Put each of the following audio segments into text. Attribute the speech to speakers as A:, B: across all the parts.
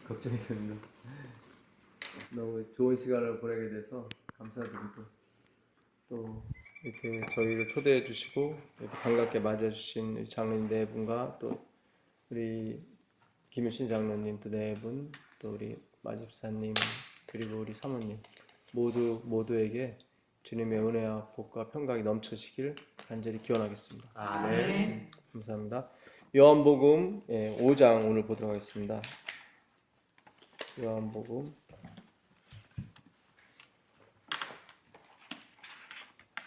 A: 걱정이 됩니다. 너무 좋은 시간을 보내게 돼서 감사드리고 또 이렇게 저희를 초대해 주시고 이렇게 반갑게 맞아 주신 장로님 네 분과 또 우리 김유신 장로님 또 네 분, 또 우리 마집사님 그리고 우리 사모님 모두에게 주님의 은혜와 복과 평강이 넘쳐지길 간절히 기원하겠습니다.
B: 아멘.
A: 감사합니다. 요한복음 5장 오늘 보도록 하겠습니다. 요한복음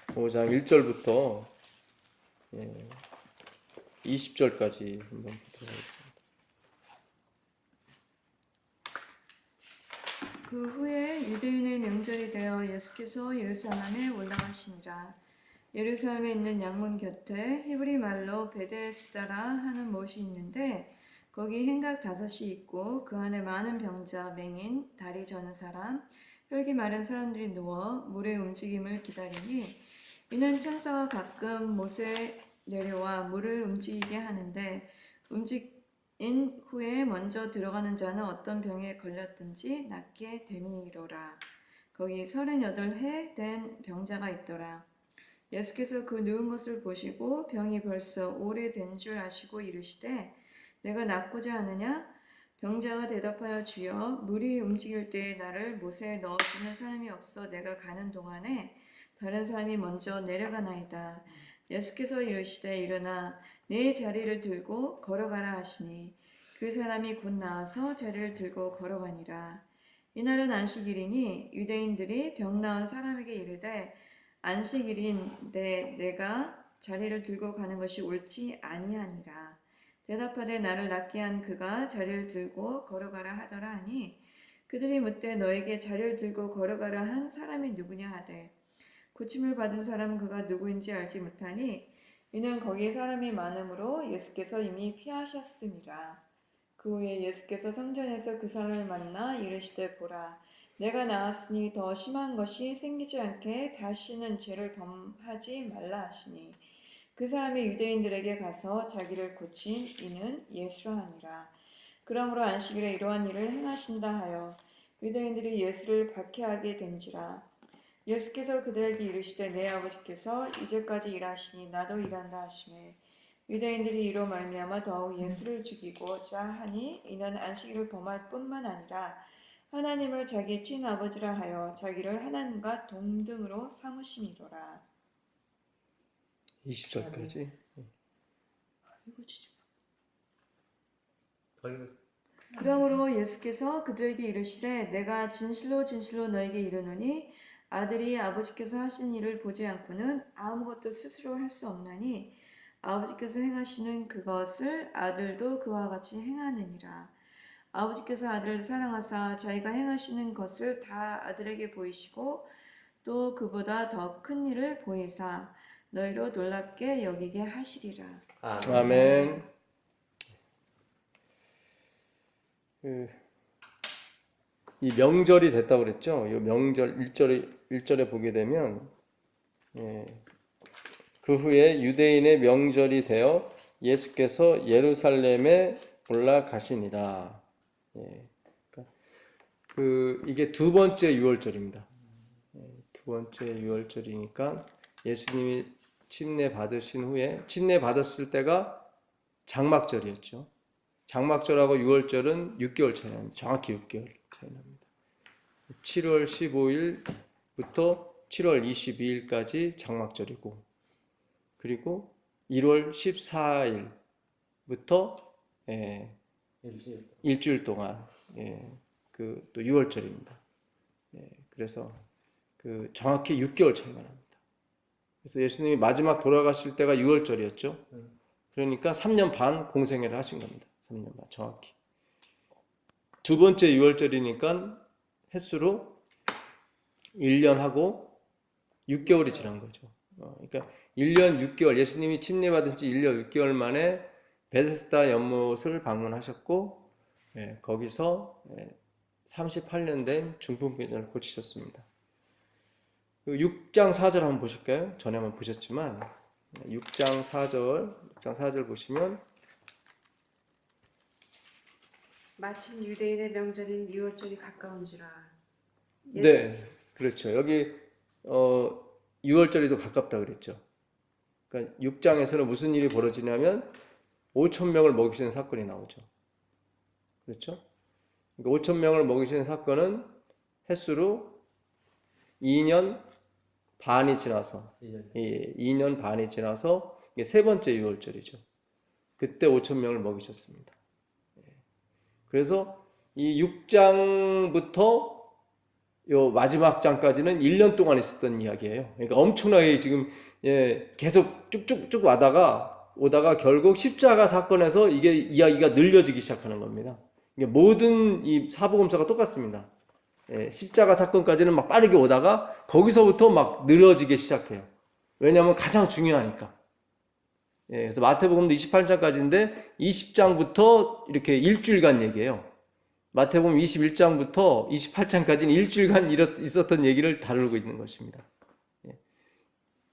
A: 5장 1절부터 20절까지 한번 보도록 하겠습니다.
C: 그 후에 유대인의 명절이 되어 예수께서 예루살렘에 올라가시니라. 예루살렘에 있는 양문 곁에 히브리 말로 베데스다라 하는 못이 있는데 거기 행각 5이 있고 그 안에 많은 병자, 맹인, 다리 저는 사람, 혈기 마른 사람들이 누워 물의 움직임을 기다리니 이는 천사가 가끔 못에 내려와 물을 움직이게 하는데 움직인 후에 먼저 들어가는 자는 어떤 병에 걸렸든지 낫게 됨이로라. 거기 38해 된 병자가 있더라. 예수께서 그 누운 것을 보시고 병이 벌써 오래된 줄 아시고 이르시되 내가 낫고자 하느냐? 병자가 대답하여 주여 물이 움직일 때에 나를 못에 넣어주는 사람이 없어 내가 가는 동안에 다른 사람이 먼저 내려가나이다. 예수께서 이르시되 일어나 내 자리를 들고 걸어가라 하시니 그 사람이 곧 나와서 자리를 들고 걸어가니라. 이날은 안식일이니 유대인들이 병 나은 사람에게 이르되 안식일인데 내가 자리를 들고 가는 것이 옳지 아니하니라. 대답하되 나를 낫게 한 그가 자리를 들고 걸어가라 하더라 하니 그들이 묻되 너에게 자리를 들고 걸어가라 한 사람이 누구냐 하되 고침을 받은 사람은 그가 누구인지 알지 못하니 이는 거기에 사람이 많으므로 예수께서 이미 피하셨음이라. 그 후에 예수께서 성전에서 그 사람을 만나 이르시되 보라 내가 나았으니 더 심한 것이 생기지 않게 다시는 죄를 범하지 말라 하시니 그 사람이 유대인들에게 가서 자기를 고친 이는 예수라 하니라. 그러므로 안식일에 이러한 일을 행하신다 하여 유대인들이 예수를 박해하게 된지라. 예수께서 그들에게 이르시되 내 아버지께서 이제까지 일하시니 나도 일한다 하시매 유대인들이 이로 말미암아 더욱 예수를 죽이고자 하니 이는 안식일을 범할 뿐만 아니라 하나님을 자기 친아버지라 하여 자기를 하나님과 동등으로 삼으심이로라.
A: 20절까지.
C: 그러므로 예수께서 그들에게 이르시되 내가 진실로 진실로 너에게 이르노니 아들이 아버지께서 하신 일을 보지 않고는 아무것도 스스로 할 수 없나니 아버지께서 행하시는 그것을 아들도 그와 같이 행하느니라. 아버지께서 아들을 사랑하사 자기가 행하시는 것을 다 아들에게 보이시고 또 그보다 더 큰 일을 보이사 너희로 놀랍게 여기게 하시리라.
A: 아멘. 이 명절이 됐다고 그랬죠. 이 명절 1절에 보게 되면 그 후에 유대인의 명절이 되어 예수께서 예루살렘에 올라가시니라. 이게 두 번째 유월절입니다. 두 번째 유월절이니까 예수님이 침례 받으신 후에 침례 받았을 때가 장막절이었죠. 장막절하고 유월절은 6개월 차이 납니다. 정확히 6개월 차이 납니다. 7월 15일부터 7월 22일까지 장막절이고 그리고 1월 14일부터 일주일 동안 또 유월절입니다. 그래서 정확히 6개월 차이가 납니다. 그래서 예수님이 마지막 돌아가실 때가 6월절이었죠. 그러니까 3년 반 공생애를 하신 겁니다. 3년 반 정확히. 두 번째 6월절이니까 횟수로 1년하고 6개월이 지난 거죠. 그러니까 1년 6개월 예수님이 침례받은 지 1년 6개월 만에 베데스다 연못을 방문하셨고 거기서 38년 된 중풍병자를 고치셨습니다. 6장 4절 한번 보실까요? 전에 한번 보셨지만 6장 4절 보시면
B: 마침 유대인의 명절인 유월절이 가까운지라.
A: 네, 그렇죠. 여기 6월절이도 가깝다 그랬죠. 그러니까 6장에서는 무슨 일이 벌어지냐면 5천 명을 먹이시는 사건이 나오죠. 그렇죠? 그러니까 5천 명을 먹이시는 사건은 횟수로 2년 반이 지나서 2년 반이 지나서 이게 세 번째 6월절이죠. 그때 5천 명을 먹이셨습니다. 그래서 이 6장부터 요 마지막 장까지는 1년 동안 있었던 이야기예요. 그러니까 엄청나게 지금 계속 쭉쭉쭉 오다가 결국 십자가 사건에서 이게 이야기가 늘려지기 시작하는 겁니다. 이게 모든 이 사복음서가 똑같습니다. 십자가 사건까지는 막 빠르게 오다가 거기서부터 막 늘어지기 시작해요. 왜냐하면 가장 중요하니까. 그래서 마태복음도 28장까지인데 20장부터 이렇게 일주일간 얘기예요. 마태복음 21장부터 28장까지는 일주일간 있었던 얘기를 다루고 있는 것입니다.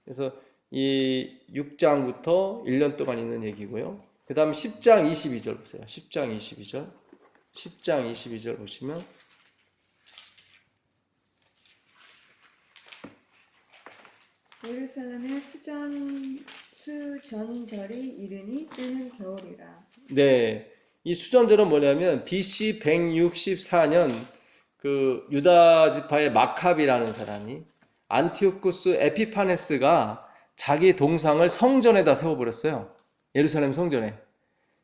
A: 그래서 이 6장부터 1년 동안 있는 얘기고요. 그 다음 10장 22절 보세요. 10장 22절 보시면
C: 예루살렘의 수전절이 이르니 때는 겨울이라.
A: 네, 이 수전절은 뭐냐면 BC 164년 그 유다 지파의 마카비라는 사람이 안티오쿠스 에피파네스가 자기 동상을 성전에다 세워버렸어요. 예루살렘 성전에.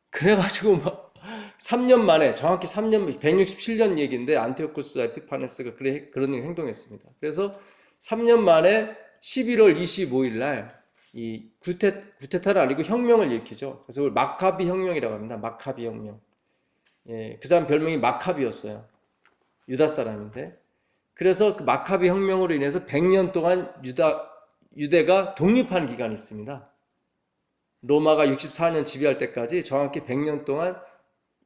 A: 그래가지고 막 3년 만에, 정확히 3년, 167년 얘기인데 안티오쿠스 에피파네스가 그런 행동했습니다. 그래서 3년 만에 11월 25일 날 이 구테타는 아니고 혁명을 일으키죠. 그래서 그걸 마카비 혁명이라고 합니다. 마카비 혁명. 그 사람 별명이 마카비였어요. 유다 사람인데. 그래서 그 마카비 혁명으로 인해서 100년 동안 유대가 독립한 기간이 있습니다. 로마가 64년 지배할 때까지 정확히 100년 동안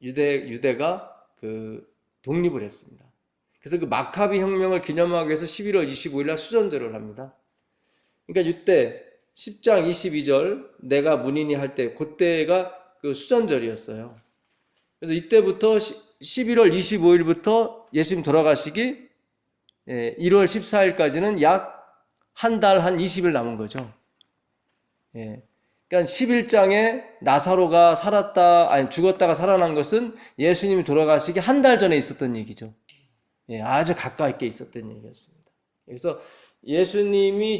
A: 유대가 그 독립을 했습니다. 그래서 그 마카비 혁명을 기념하기 위해서 11월 25일 날 수전절을 합니다. 그러니까 이때 10장 22절 내가 문인이 할 때 그때가 그 수전절이었어요. 그래서 이때부터 11월 25일부터 예수님 돌아가시기 1월 14일까지는 약 한 달 한 20일 남은 거죠. 그러니까 11장에 나사로가 죽었다가 살아난 것은 예수님이 돌아가시기 한 달 전에 있었던 얘기죠. 아주 가까이게 있었던 얘기였습니다. 그래서 예수님이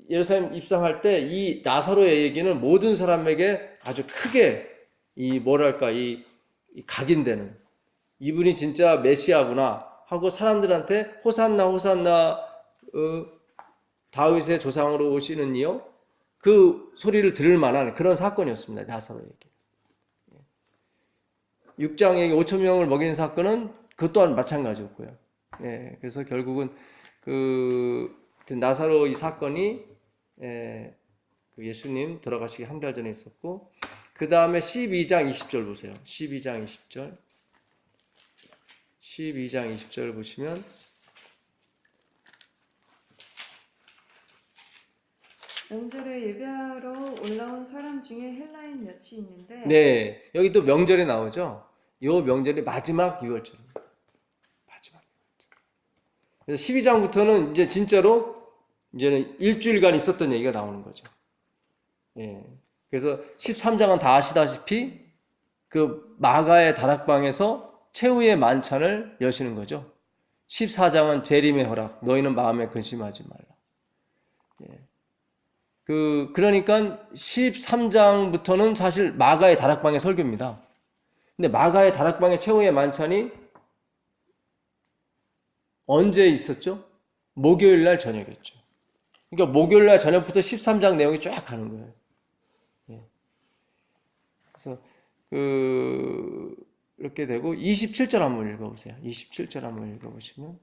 A: 예루살렘 입성할 때 이 나사로의 얘기는 모든 사람에게 아주 크게 이 각인되는, 이분이 진짜 메시아구나 하고 사람들한테 호산나 다윗의 조상으로 오시는 이요, 그 소리를 들을 만한 그런 사건이었습니다. 나사로 얘기. 6장에 5천 명을 먹이는 사건은 그것 또한 마찬가지였고요. 그래서 결국은 그 나사로 이 사건이 그 예수님 돌아가시기 한 달 전에 있었고, 그 다음에 12장 20절 보세요. 12장 20절 보시면
C: 명절에 예배하러 올라온 사람 중에 헬라인 몇이 있는데,
A: 네, 여기 또 명절이 나오죠. 이 명절이 마지막 6월절입니다. 마지막 6월절. 그래서 12장부터는 이제 진짜로 이제는 일주일간 있었던 얘기가 나오는 거죠. 그래서 13장은 다 아시다시피 그 마가의 다락방에서 최후의 만찬을 여시는 거죠. 14장은 재림의 허락, 너희는 마음에 근심하지 말라. 그러니까 13장부터는 사실 마가의 다락방의 설교입니다. 근데 마가의 다락방의 최후의 만찬이 언제 있었죠? 목요일 날 저녁이었죠. 그러니까 목요일 날 저녁부터 13장 내용이 쫙 가는 거예요. 그래서 이렇게 되고 27절 한번 읽어보세요. 27절 한번 읽어보시면,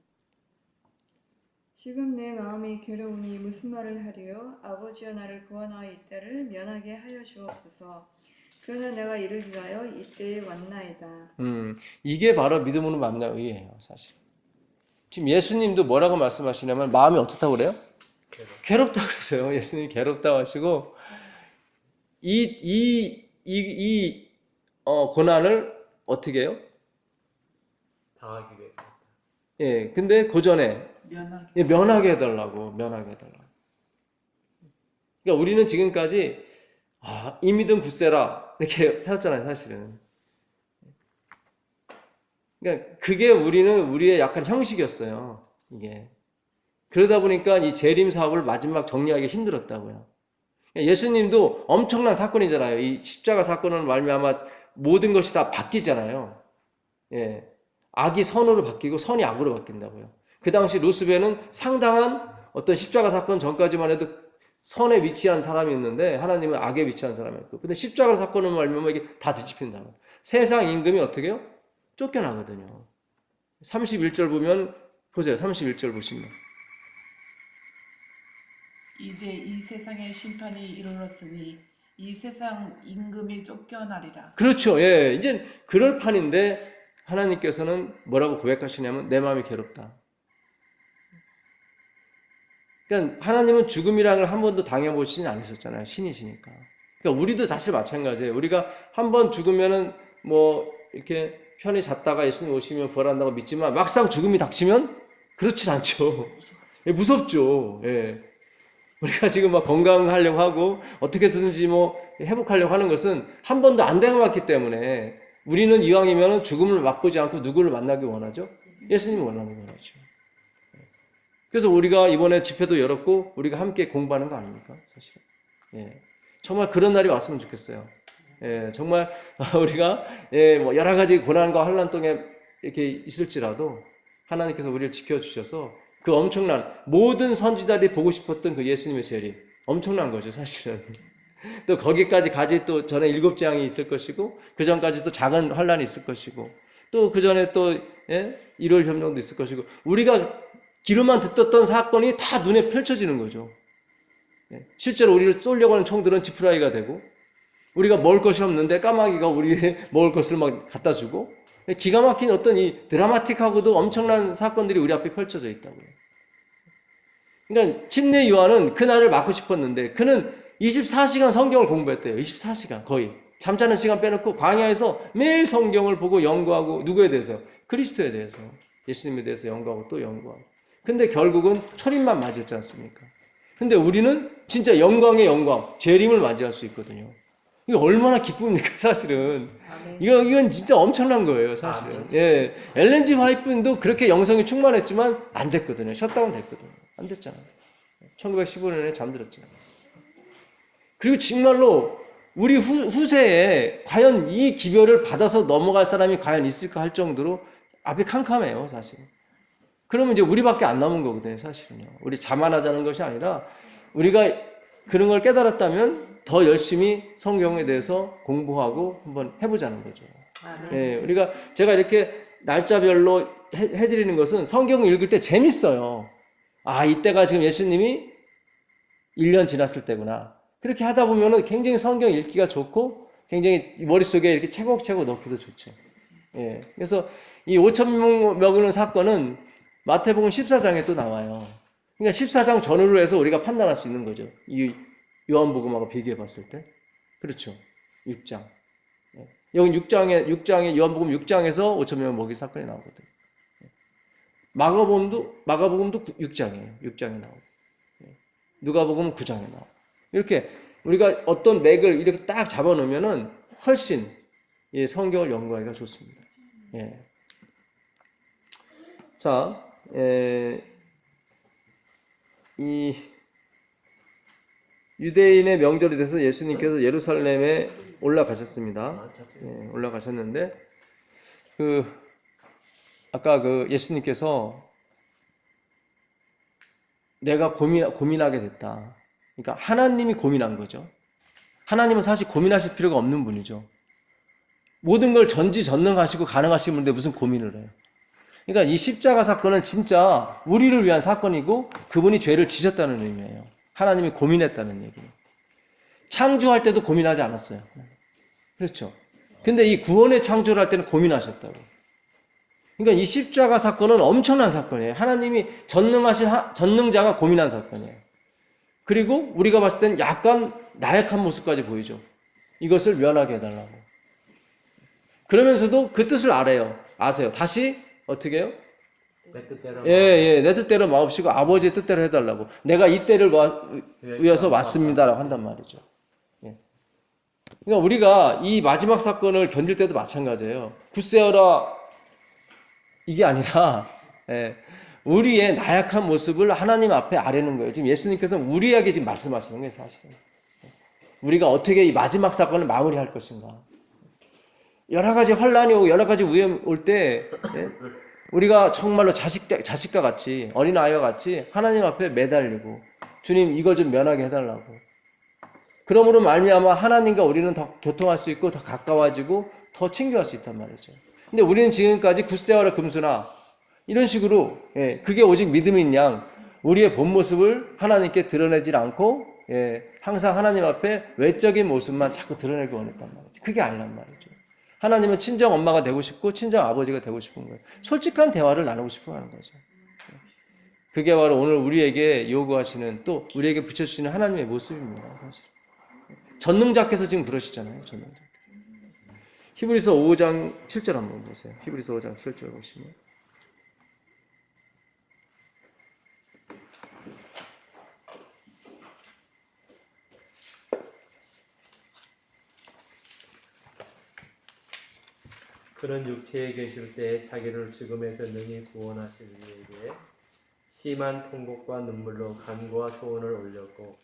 C: 지금 내 마음이 괴로우니 무슨 말을 하리요? 아버지여 나를 구원하여 이때를 면하게 하여 주옵소서. 그러나 내가 이를 위하여 이때에 왔나이다.
A: 이게 바로 믿음으로 만난 의예요, 사실. 지금 예수님도 뭐라고 말씀하시냐면 마음이 어떻다고 그래요? 괴롭다고 그러세요. 예수님이 괴롭다고 하시고, 이 고난을 어떻게 해요? 당하기 위해서. 예, 근데 그 전에 면하게 해달라고. 그러니까 우리는 지금까지 이 믿음 굳세라 이렇게 살았잖아요, 사실은. 그러니까 그게 우리의 약간 형식이었어요, 이게. 그러다 보니까 이 재림 사업을 마지막 정리하기 힘들었다고요. 예수님도 엄청난 사건이잖아요. 이 십자가 사건을 말미암아 모든 것이 다 바뀌잖아요. 예. 악이 선으로 바뀌고 선이 악으로 바뀐다고요. 그 당시 루스벨은 상당한 어떤 십자가 사건 전까지만 해도 선에 위치한 사람이었는데 하나님은 악에 위치한 사람이었고, 근데 십자가 사건을 말미암아 이게 다 뒤집힌다고. 세상 임금이 어떻게 해요? 쫓겨나거든요. 31절 보면 보세요. 31절 보시면
D: 이제 이 세상의 심판이 이르렀으니 이 세상 임금이 쫓겨나리라.
A: 그렇죠. 예, 이제 그럴 판인데 하나님께서는 뭐라고 고백하시냐면 내 마음이 괴롭다. 그러니까 하나님은 죽음이라는 걸 한 번도 당해보시진 않으셨잖아요. 신이시니까. 그러니까 우리도 사실 마찬가지예요. 우리가 한 번 죽으면은 뭐 이렇게 편히 잤다가 예수님 오시면 부활한다고 믿지만 막상 죽음이 닥치면 그렇진 않죠. 예, 무섭죠. 예. 우리가 지금 막 건강하려고 하고 어떻게든지 뭐 회복하려고 하는 것은 한 번도 안 당해봤기 때문에 우리는 이왕이면 죽음을 맛보지 않고 누구를 만나기 원하죠? 예수님을 원하는 거죠. 그래서 우리가 이번에 집회도 열었고 우리가 함께 공부하는 거 아닙니까? 사실은. 예. 정말 그런 날이 왔으면 좋겠어요. 예. 정말 우리가 뭐 여러 가지 고난과 환난 동에 이렇게 있을지라도 하나님께서 우리를 지켜주셔서 그 엄청난 모든 선지자들이 보고 싶었던 그 예수님의 재림 엄청난 거죠, 사실은. 또 거기까지 가지 또 전에 7재앙이 있을 것이고 그 전까지 또 작은 환난이 있을 것이고 또 그 전에 또 1월 협령도 있을 것이고 우리가 귀로만 듣던 사건이 다 눈에 펼쳐지는 거죠. 실제로 우리를 쏘려고 하는 총들은 지푸라기가 되고 우리가 먹을 것이 없는데 까마귀가 우리 먹을 것을 막 갖다 주고 기가 막힌 어떤 이 드라마틱하고도 엄청난 사건들이 우리 앞에 펼쳐져 있다고요. 그러니까 침례 요한은 그날을 맞고 싶었는데 그는 24시간 성경을 공부했대요. 24시간 거의. 잠자는 시간 빼놓고 광야에서 매일 성경을 보고 연구하고 누구에 대해서? 그리스도에 대해서. 예수님에 대해서 연구하고 또 연구하고. 근데 결국은 초림만 맞이했지 않습니까? 근데 우리는 진짜 영광의 영광, 재림을 맞이할 수 있거든요. 이게 얼마나 기쁨입니까, 사실은. 이건 진짜 엄청난 거예요, 사실은. 예. 엘렌 G 화이트도 그렇게 영성이 충만했지만 안 됐거든요. 셧다운 됐거든요. 안 됐잖아요. 1915년에 잠들었잖아요. 그리고 정말로 우리 후세에 과연 이 기별을 받아서 넘어갈 사람이 과연 있을까 할 정도로 앞이 캄캄해요, 사실. 그러면 이제 우리밖에 안 남은 거거든요, 사실은요. 우리 자만하자는 것이 아니라 우리가 그런 걸 깨달았다면 더 열심히 성경에 대해서 공부하고 한번 해보자는 거죠. 예, 제가 이렇게 날짜별로 해드리는 것은 성경을 읽을 때 재밌어요. 이때가 지금 예수님이 1년 지났을 때구나. 그렇게 하다 보면은 굉장히 성경 읽기가 좋고 굉장히 머릿속에 이렇게 차곡차곡 넣기도 좋죠. 예, 그래서 이 5,000명 먹이는 사건은 마태복음 14장에 또 나와요. 그러니까 14장 전후로 해서 우리가 판단할 수 있는 거죠. 이 요한복음하고 비교해 봤을 때. 그렇죠. 6장. 여기 6장에 요한복음 6장에서 5,000명 먹인 사건이 나오거든요. 마가복음도 6장이에요. 6장에 나오고. 누가복음은 9장에 나오고. 이렇게 우리가 어떤 맥을 이렇게 딱 잡아 놓으면은 훨씬 성경을 연구하기가 좋습니다. 예. 자, 이 유대인의 명절이 돼서 예수님께서 예루살렘에 올라가셨습니다. 예, 올라가셨는데 아까 예수님께서 내가 고민하게 됐다. 그러니까 하나님이 고민한 거죠. 하나님은 사실 고민하실 필요가 없는 분이죠. 모든 걸 전지전능하시고 가능하신 분인데 무슨 고민을 해요. 그러니까 이 십자가 사건은 진짜 우리를 위한 사건이고 그분이 죄를 지셨다는 의미예요. 하나님이 고민했다는 얘기예요. 창조할 때도 고민하지 않았어요. 그렇죠. 근데 이 구원의 창조를 할 때는 고민하셨다고. 그러니까 이 십자가 사건은 엄청난 사건이에요. 하나님이 전능자가 고민한 사건이에요. 그리고 우리가 봤을 때는 약간 나약한 모습까지 보이죠. 이것을 면하게 해달라고. 그러면서도 그 뜻을 아세요. 다시 어떻게 해요?
E: 내 뜻대로
A: 예, 내 뜻대로 마옵시고 아버지의 뜻대로 해달라고. 내가 이 때를 위해서 왔습니다라고 한단 말이죠. 예. 그러니까 우리가 이 마지막 사건을 견딜 때도 마찬가지예요. 굳세어라 이게 아니라 예, 우리의 나약한 모습을 하나님 앞에 아뢰는 거예요. 지금 예수님께서는 우리에게 지금 말씀하시는 거예요, 사실은. 우리가 어떻게 이 마지막 사건을 마무리할 것인가. 여러 가지 혼란이 오고 여러 가지 위험 올 때 우리가 정말로 자식과 같이 어린아이와 같이 하나님 앞에 매달리고 주님 이걸 좀 면하게 해달라고. 그러므로 말미암아 하나님과 우리는 더 교통할 수 있고 더 가까워지고 더 친교할 수 있단 말이죠. 근데 우리는 지금까지 굳세어라 금수나 이런 식으로 그게 오직 믿음인 양 우리의 본 모습을 하나님께 드러내질 않고 항상 하나님 앞에 외적인 모습만 자꾸 드러내기 원했단 말이죠. 그게 아니란 말이죠. 하나님은 친정 엄마가 되고 싶고 친정 아버지가 되고 싶은 거예요. 솔직한 대화를 나누고 싶어 하는 거죠. 그게 바로 오늘 우리에게 요구하시는 또 우리에게 붙여주시는 하나님의 모습입니다. 사실 전능자께서 지금 그러시잖아요. 전능자. 히브리서 5장 7절 한번 보세요. 히브리서 5장 7절 보시면
E: 그런 육체에 계실 때에 자기를 죽음에서 능히 구원하실 이에게 심한 통곡과 눈물로 간구와 소원을 올렸고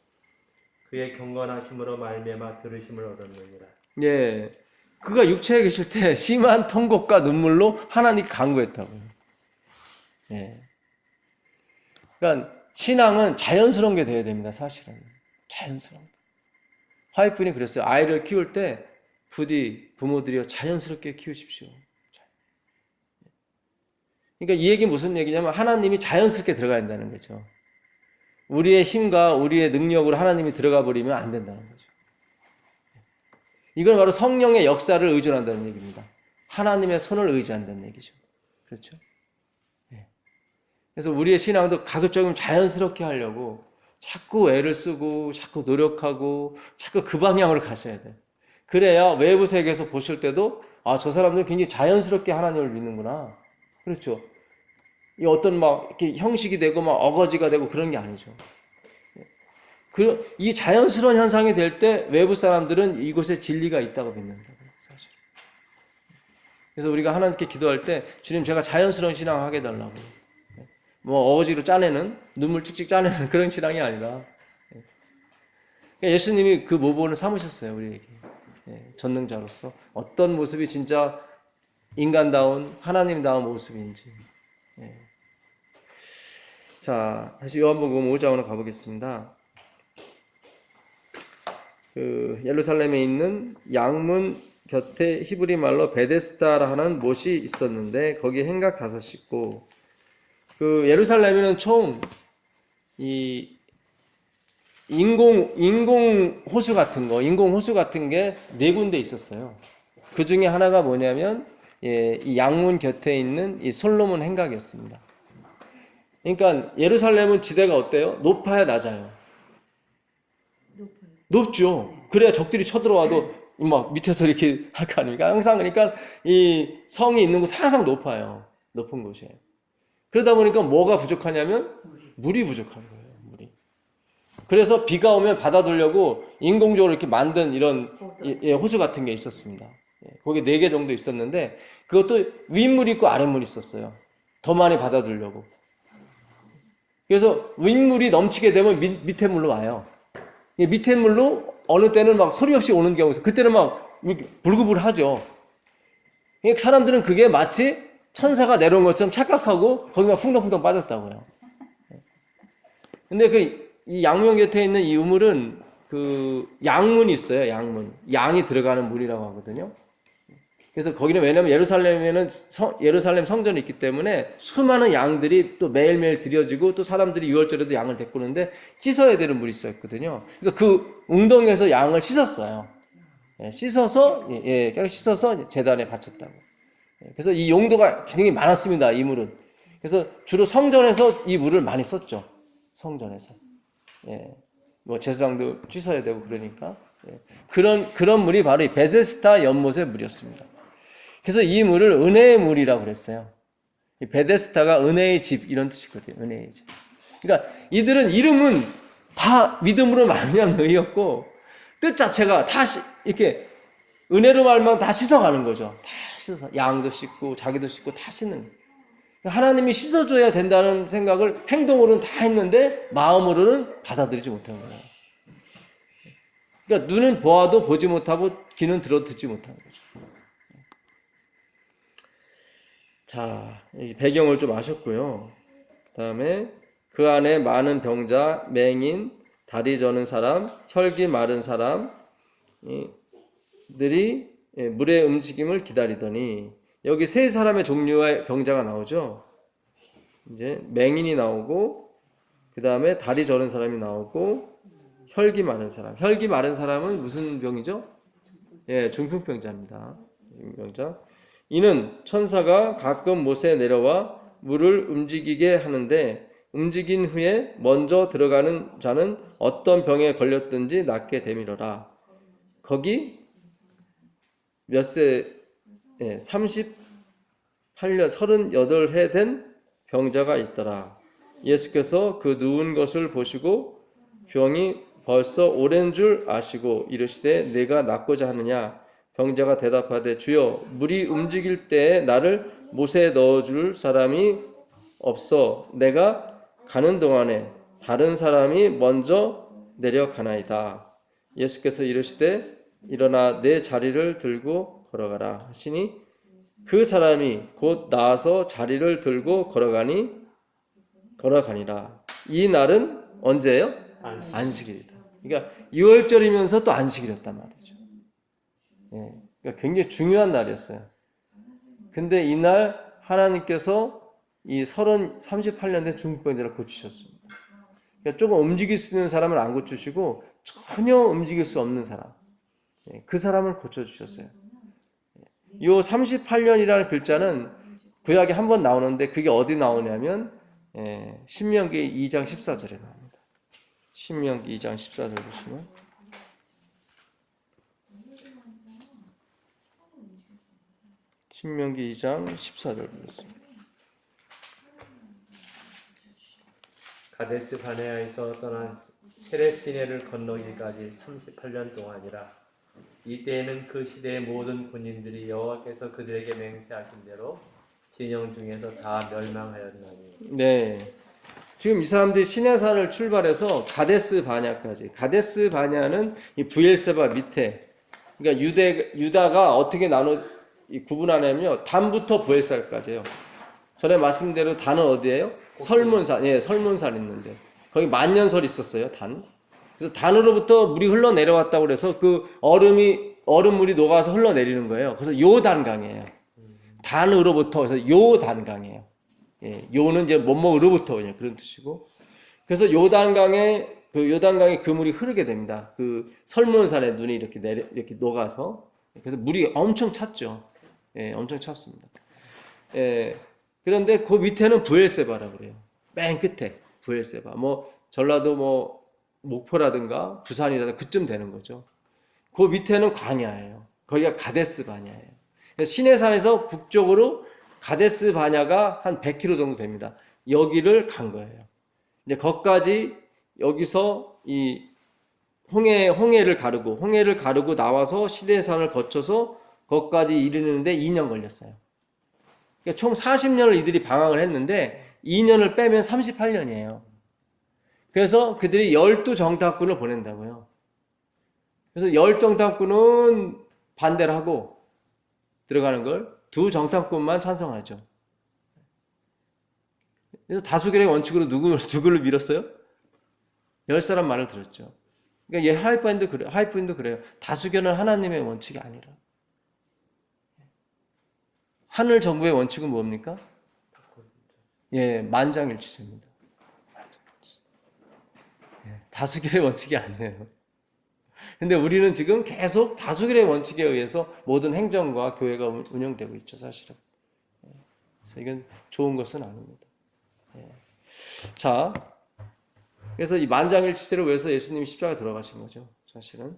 E: 그의 경건하심으로 말미암아 들으심을 얻었느니라.
A: 예, 그가 육체에 계실 때 심한 통곡과 눈물로 하나님께 간구했다고요. 예, 그러니까 신앙은 자연스러운 게 되어야 됩니다. 사실은 자연스러운. 화이프니 그랬어요. 아이를 키울 때 부디 부모들이여 자연스럽게 키우십시오. 그러니까 이 얘기 무슨 얘기냐면 하나님이 자연스럽게 들어가야 된다는 거죠. 우리의 힘과 우리의 능력으로 하나님이 들어가 버리면 안 된다는 거죠. 이건 바로 성령의 역사를 의존한다는 얘기입니다. 하나님의 손을 의지한다는 얘기죠. 그렇죠? 그래서 우리의 신앙도 가급적이면 자연스럽게 하려고 자꾸 애를 쓰고 자꾸 노력하고 자꾸 그 방향으로 가셔야 돼요. 그래야 외부 세계에서 보실 때도 아, 저 사람들은 굉장히 자연스럽게 하나님을 믿는구나. 그렇죠. 이 어떤 막 이렇게 형식이 되고 막 어거지가 되고 그런 게 아니죠. 이 자연스러운 현상이 될 때 외부 사람들은 이곳에 진리가 있다고 믿는다고요, 사실. 그래서 우리가 하나님께 기도할 때 주님 제가 자연스러운 신앙을 하게 해달라고. 뭐 어거지로 짜내는 눈물 찍찍 짜내는 그런 신앙이 아니라 예수님이 그 모범을 삼으셨어요, 우리에게. 전능자로서 어떤 모습이 진짜 인간다운 하나님다운 모습인지. 자, 다시 요한복음 5장으로 가보겠습니다. 그 예루살렘에 있는 양문 곁에 히브리 말로 베데스다라 하는 못이 있었는데 거기에 행각 5이 있고 그 예루살렘에는 총 이 인공 호수 같은 게 4군데 있었어요. 그 중에 하나가 뭐냐면 이 양문 곁에 있는 이 솔로몬 행각이었습니다. 그러니까 예루살렘은 지대가 어때요? 높아야 낮아요? 높죠. 그래야 적들이 쳐들어와도 막 밑에서 이렇게 할 거 아닙니까? 항상 그러니까 이 성이 있는 곳 항상 높아요. 높은 곳이에요. 그러다 보니까 뭐가 부족하냐면 물이 부족한 거예요. 물이. 그래서 비가 오면 받아두려고 인공적으로 이렇게 만든 이런 호수 같은 게 있었습니다. 거기 4개 정도 있었는데 그것도 윗물이 있고 아랫물이 있었어요. 더 많이 받아두려고. 그래서 윗물이 넘치게 되면 밑에 물로 와요. 밑에 물로 어느 때는 막 소리 없이 오는 경우가 있어요. 그때는 막 불구불하죠. 사람들은 그게 마치 천사가 내려온 것처럼 착각하고 거기만 풍덩풍덩 빠졌다고요. 근데 이 양문 곁에 있는 이 우물은 그 양문이 있어요. 양문. 양이 들어가는 물이라고 하거든요. 그래서 거기는 왜냐면 예루살렘에는 예루살렘 성전이 있기 때문에 수많은 양들이 또 매일매일 드려지고 또 사람들이 유월절에도 양을 데리고 오는데 씻어야 되는 물이 있었거든요. 그러니까 그 웅덩이에서 양을 씻었어요. 씻어서 씻어서 제단에 바쳤다고. 그래서 이 용도가 굉장히 많았습니다. 이 물은. 그래서 주로 성전에서 이 물을 많이 썼죠. 성전에서. 뭐 제사장도 씻어야 되고 그러니까. 그런 물이 바로 이 베데스다 연못의 물이었습니다. 그래서 이 물을 은혜의 물이라고 그랬어요. 이 베데스다가 은혜의 집 이런 뜻이거든요. 은혜의 집. 그러니까 이들은 이름은 다 믿음으로 말미암은 의였고 뜻 자체가 다 이렇게 은혜로 말면 다 씻어가는 거죠. 다 씻어서 양도 씻고 자기도 씻고 다 씻는. 하나님이 씻어줘야 된다는 생각을 행동으로는 다 했는데 마음으로는 받아들이지 못한 거예요. 그러니까 눈은 보아도 보지 못하고 귀는 들어도 듣지 못하는 거죠. 자, 이 배경을 좀 아셨고요. 그 다음에 그 안에 많은 병자, 맹인, 다리 저는 사람, 혈기 마른 사람들이 물의 움직임을 기다리더니 여기 세 사람의 종류의 병자가 나오죠. 이제 맹인이 나오고 그 다음에 다리 저는 사람이 나오고 혈기 마른 사람. 혈기 마른 사람은 무슨 병이죠? 예, 중풍병자입니다. 중풍병자. 이는 천사가 가끔 못에 내려와 물을 움직이게 하는데 움직인 후에 먼저 들어가는 자는 어떤 병에 걸렸든지 낫게 되밀어라. 거기 몇 세, 38년, 38해 된 병자가 있더라. 예수께서 그 누운 것을 보시고 병이 벌써 오랜 줄 아시고 이르시되 내가 낫고자 하느냐? 병자가 대답하되 주여 물이 움직일 때에 나를 못에 넣어줄 사람이 없어 내가 가는 동안에 다른 사람이 먼저 내려가나이다. 예수께서 이르시되 일어나 내 자리를 들고 걸어가라 하시니 그 사람이 곧 나아서 자리를 들고 걸어가니라. 이 날은 언제예요? 안식일이다. 그러니까 6월절이면서 또 안식일이었단 말이죠. 예, 그러니까 굉장히 중요한 날이었어요. 근데 이날 하나님께서 이 38년 된 중풍병자를 고치셨습니다. 그러니까 조금 움직일 수 있는 사람을 안 고치시고 전혀 움직일 수 없는 사람, 그 사람을 고쳐주셨어요. 이 38년이라는 글자는 구약에 한 번 나오는데 그게 어디 나오냐면 신명기 2장 14절에 나옵니다. 신명기 2장 14절 보시면 신명기 2장 14절 보겠습니다.
E: 가데스 바네아에서 떠난 세레시네를 건너기까지 38년 동안이라. 이때에는 그 시대의 모든 군인들이 여호와께서 그들에게 맹세하신 대로 진영 중에서 다 멸망하였나니.
A: 네, 지금 이 사람들이 시내산을 출발해서 가데스 바냐까지. 가데스 바냐는 이 브엘세바 밑에. 그러니까 유다가 어떻게 구분하냐면요, 단부터 브엘세바까지예요. 전에 말씀대로 단은 어디예요? 설문산. 예, 설문산 있는데 거기 만년설이 있었어요. 단. 그래서 단으로부터 물이 흘러 내려왔다고 그래서 그 얼음물이 녹아서 흘러 내리는 거예요. 그래서 요단강이에요. 단으로부터. 그래서 요단강이에요. 예, 요는 이제 뭐뭐로부터 그냥 그런 뜻이고. 그래서 요단강에 그 물이 흐르게 됩니다. 그 설문산에 눈이 이렇게 녹아서. 그래서 물이 엄청 찼죠. 예, 엄청 찼습니다. 예. 그런데 그 밑에는 브엘세바라고 그래요. 맨 끝에 브엘세바. 뭐 전라도 뭐 목포라든가 부산이라든가 그쯤 되는 거죠. 그 밑에는 광야예요. 거기가 가데스 바냐예요. 시내산에서 북쪽으로 가데스 바냐가 한 100km 정도 됩니다. 여기를 간 거예요. 이제 거기까지 여기서 이 홍해를 가르고 나와서 시내산을 거쳐서 거기까지 이르는데 2년 걸렸어요. 그러니까 총 40년을 이들이 방황을 했는데 2년을 빼면 38년이에요. 그래서 그들이 12정탐꾼을 보낸다고요. 그래서 10정탐꾼은 반대를 하고 들어가는 걸 2정탐꾼만 찬성하죠. 그래서 다수결의 원칙으로 누구를 밀었어요? 10사람 말을 들었죠. 그러니까 하이프인도 그래요. 다수결은 하나님의 원칙이 아니라. 하늘 정부의 원칙은 뭡니까? 예, 만장일치제입니다. 예, 다수결의 원칙이 아니에요. 근데 우리는 지금 계속 다수결의 원칙에 의해서 모든 행정과 교회가 운영되고 있죠, 사실은. 그래서 이건 좋은 것은 아닙니다. 예. 자, 그래서 이 만장일치제를 위해서 예수님이 십자가에 돌아가신 거죠, 사실은.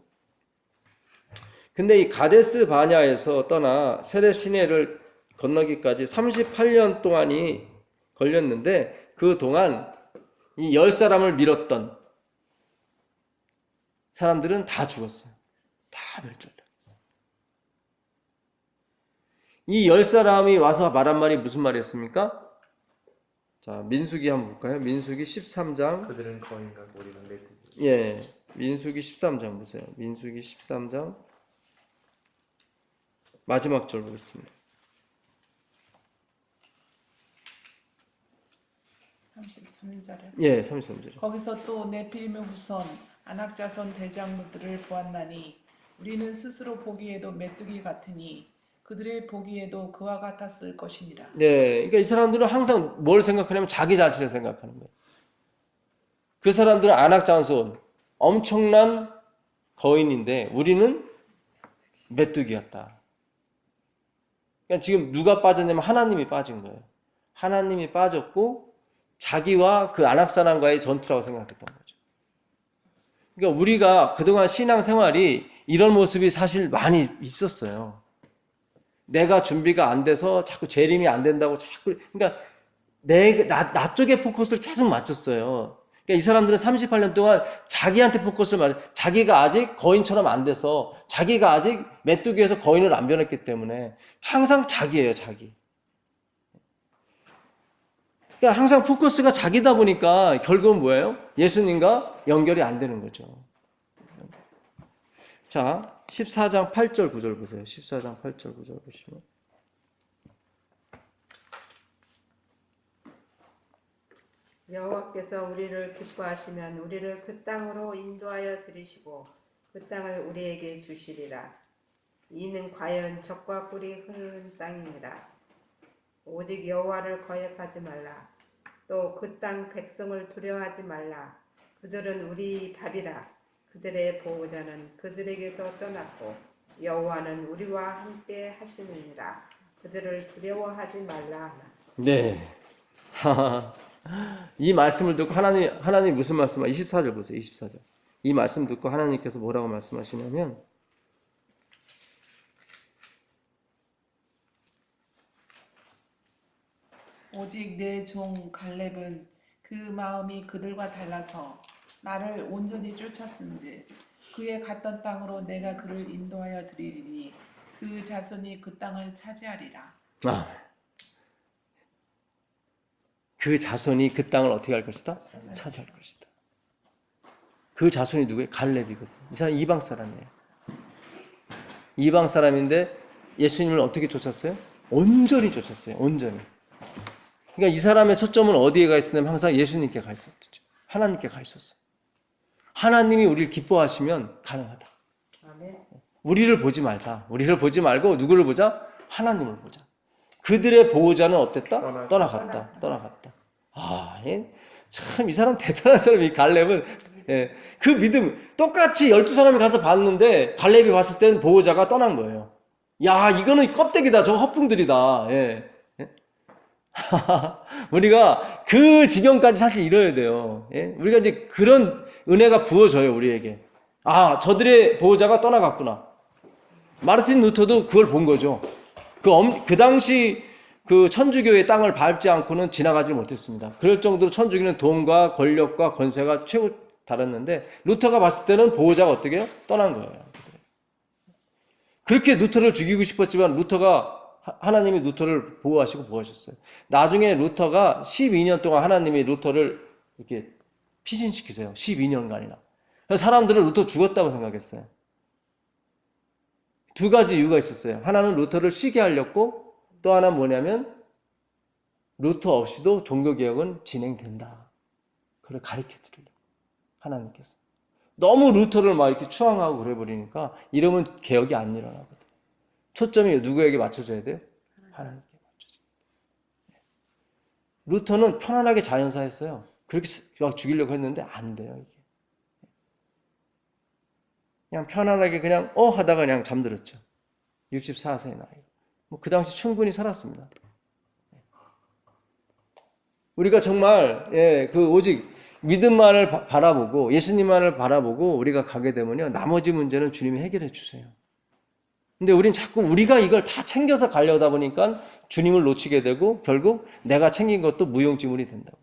A: 근데 이 가데스 바냐에서 떠나 세레시네를 건너기까지 38년 동안이 걸렸는데 그 동안 이 10사람을 밀었던 사람들은 다 죽었어요. 다 멸절당했어요. 이 10사람이 와서 말한 말이 무슨 말이었습니까? 자, 민수기 한번 볼까요? 민수기 13장.
E: 그들은 거인과 우리는 메뚜기.
A: 예, 민수기 13장 보세요. 민수기 13장 마지막 절 보겠습니다.
D: 33절에
A: 예, 33절.
D: 거기서 또 네필임의 후손 아낙자손 대장부들을 보았나니 우리는 스스로 보기에도 메뚜기 같으니 그들의 보기에도 그와 같았을 것이니라.
A: 네, 그러니까 이 사람들은 항상 뭘 생각하냐면 자기 자신을 생각하는 거예요. 그 사람들은 안악장손, 엄청난 거인인데 우리는 메뚜기였다. 그러니까 지금 누가 빠졌냐면 하나님이 빠진 거예요. 하나님이 빠졌고 자기와 그 안악사람과의 전투라고 생각했던 거죠. 그러니까 우리가 그동안 신앙생활이 이런 모습이 사실 많이 있었어요. 내가 준비가 안 돼서 자꾸 재림이 안 된다고 자꾸, 그러니까 나 쪽에 포커스를 계속 맞췄어요. 그러니까 이 사람들은 38년 동안 자기한테 포커스를 맞췄어요. 자기가 아직 거인처럼 안 돼서, 자기가 아직 메뚜기에서 거인을 안 변했기 때문에 항상 자기예요, 자기. 그러니까 항상 포커스가 자기다 보니까 결국은 뭐예요? 예수님과 연결이 안 되는 거죠. 자, 14장 8절 9절 보세요. 14장 8절 9절 보시면
B: 여호와께서 우리를 기뻐하시면 우리를 그 땅으로 인도하여 들이시고 그 땅을 우리에게 주시리라. 이는 과연 젖과 꿀이 흐르는 땅이니라. 오직 여호와를 거역하지 말라. 또 그 땅 백성을 두려워하지 말라. 그들은 우리 밥이라. 그들의 보호자는 그들에게서 떠났고 여호와는 우리와 함께 하시느니라. 그들을 두려워하지 말라.
A: 네. 이 말씀을 듣고 하나님 무슨 말씀을 24절 보세요. 24절. 이 말씀 듣고 하나님께서 뭐라고 말씀하시냐면
D: 오직 내 종 갈렙은 그 마음이 그들과 달라서 나를 온전히 쫓았은지 그의 갔던 땅으로 내가 그를 인도하여 드리리니 그 자손이 그 땅을 차지하리라.
A: 그 자손이 그 땅을 어떻게 할 것이다? 차지할 것이다. 그 자손이 누구예요? 갈렙이거든요. 이 사람 이방 사람이에요. 이방 사람인데 예수님을 어떻게 쫓았어요? 온전히 쫓았어요. 온전히. 그러니까 이 사람의 초점은 어디에 가 있었냐면 항상 예수님께 가 있었죠. 하나님께 가 있었어요. 하나님이 우리를 기뻐하시면 가능하다.
B: 아멘.
A: 우리를 보지 말자. 우리를 보지 말고 누구를 보자? 하나님을 보자. 그들의 보호자는 어땠다? 떠나갔다. 참 이 사람 대단한 사람이 갈렙은 그 믿음 똑같이 12사람이 가서 봤는데 갈렙이 봤을 때는 보호자가 떠난 거예요. 야, 이거는 껍데기다. 저거 헛붕들이다. 우리가 그 지경까지 사실 이뤄야 돼요. 우리가 이제 그런 은혜가 부어져요, 우리에게. 아, 저들의 보호자가 떠나갔구나. 마르틴 루터도 그걸 본 거죠. 그 당시 그 천주교의 땅을 밟지 않고는 지나가지 못했습니다. 그럴 정도로 천주교는 돈과 권력과 권세가 최고 달했는데 루터가 봤을 때는 보호자가 어떻게 해요? 떠난 거예요. 그렇게 루터를 죽이고 싶었지만 하나님이 루터를 보호하시고 보호하셨어요. 나중에 루터가 12년 동안 하나님이 루터를 이렇게 피신시키세요. 12년간이나. 그래서 사람들은 루터 죽었다고 생각했어요. 두 가지 이유가 있었어요. 하나는 루터를 쉬게 하려고, 또 하나는 뭐냐면 루터 없이도 종교개혁은 진행된다. 그걸 가르쳐드리려고 하나님께서. 너무 루터를 막 이렇게 추앙하고 그래버리니까 이러면 개혁이 안 일어나거든. 초점이 누구에게 맞춰져야 돼요? 하나님께 맞춰져야 돼요. 루터는 편안하게 자연사했어요. 그렇게 막 죽이려고 했는데 안 돼요, 이게. 그냥 편안하게 그냥 하다가 그냥 잠들었죠. 64세의 나이. 그 당시 충분히 살았습니다. 우리가 정말 오직 믿음만을 바라보고 예수님만을 바라보고 우리가 가게 되면요, 나머지 문제는 주님이 해결해 주세요. 근데 우린 자꾸 우리가 이걸 다 챙겨서 가려다 보니까 주님을 놓치게 되고 결국 내가 챙긴 것도 무용지물이 된다고.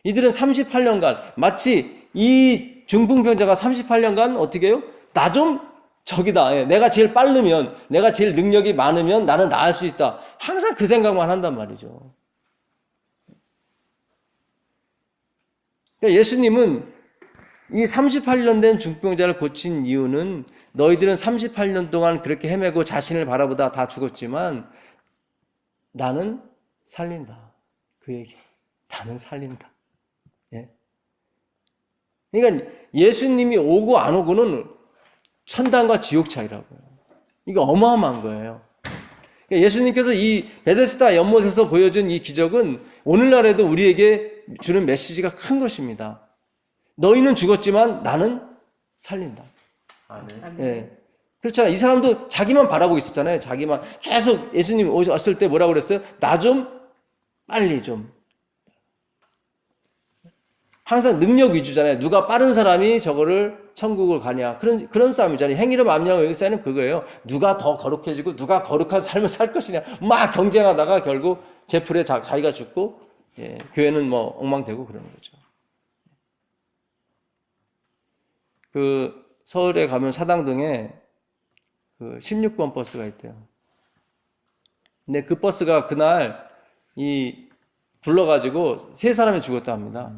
A: 이들은 38년간 마치 이 중풍병자가 38년간 어떻게 해요? 나 좀 저기다. 예, 내가 제일 빠르면, 내가 제일 능력이 많으면 나는 나을 수 있다. 항상 그 생각만 한단 말이죠. 그러니까 예수님은 이 38년 된 중풍병자를 고친 이유는 너희들은 38년 동안 그렇게 헤매고 자신을 바라보다 다 죽었지만 나는 살린다. 그 얘기. 나는 살린다. 예. 그러니까 예수님이 오고 안 오고는 천당과 지옥 차이라고요. 이거 어마어마한 거예요. 그러니까 예수님께서 이 베데스다 연못에서 보여준 이 기적은 오늘날에도 우리에게 주는 메시지가 큰 것입니다. 너희는 죽었지만 나는 살린다.
E: 아멘.
A: 예. 그렇잖아요. 이 사람도 자기만 바라보고 있었잖아요. 자기만 계속 예수님 오셨을 때 뭐라고 그랬어요? 나 좀 빨리 좀. 항상 능력 위주잖아요. 누가 빠른 사람이 저거를 천국을 가냐. 그런 싸움이잖아요. 행위로 만명의 의사는 그거예요. 누가 더 거룩해지고 누가 거룩한 삶을 살 것이냐. 막 경쟁하다가 결국 제풀에 자기가 죽고, 예, 교회는 뭐 엉망되고 그러는 거죠. 그 서울에 가면 사당동에 그 16번 버스가 있대요. 근데 그 버스가 그날 불러가지고 3사람이 죽었다 합니다.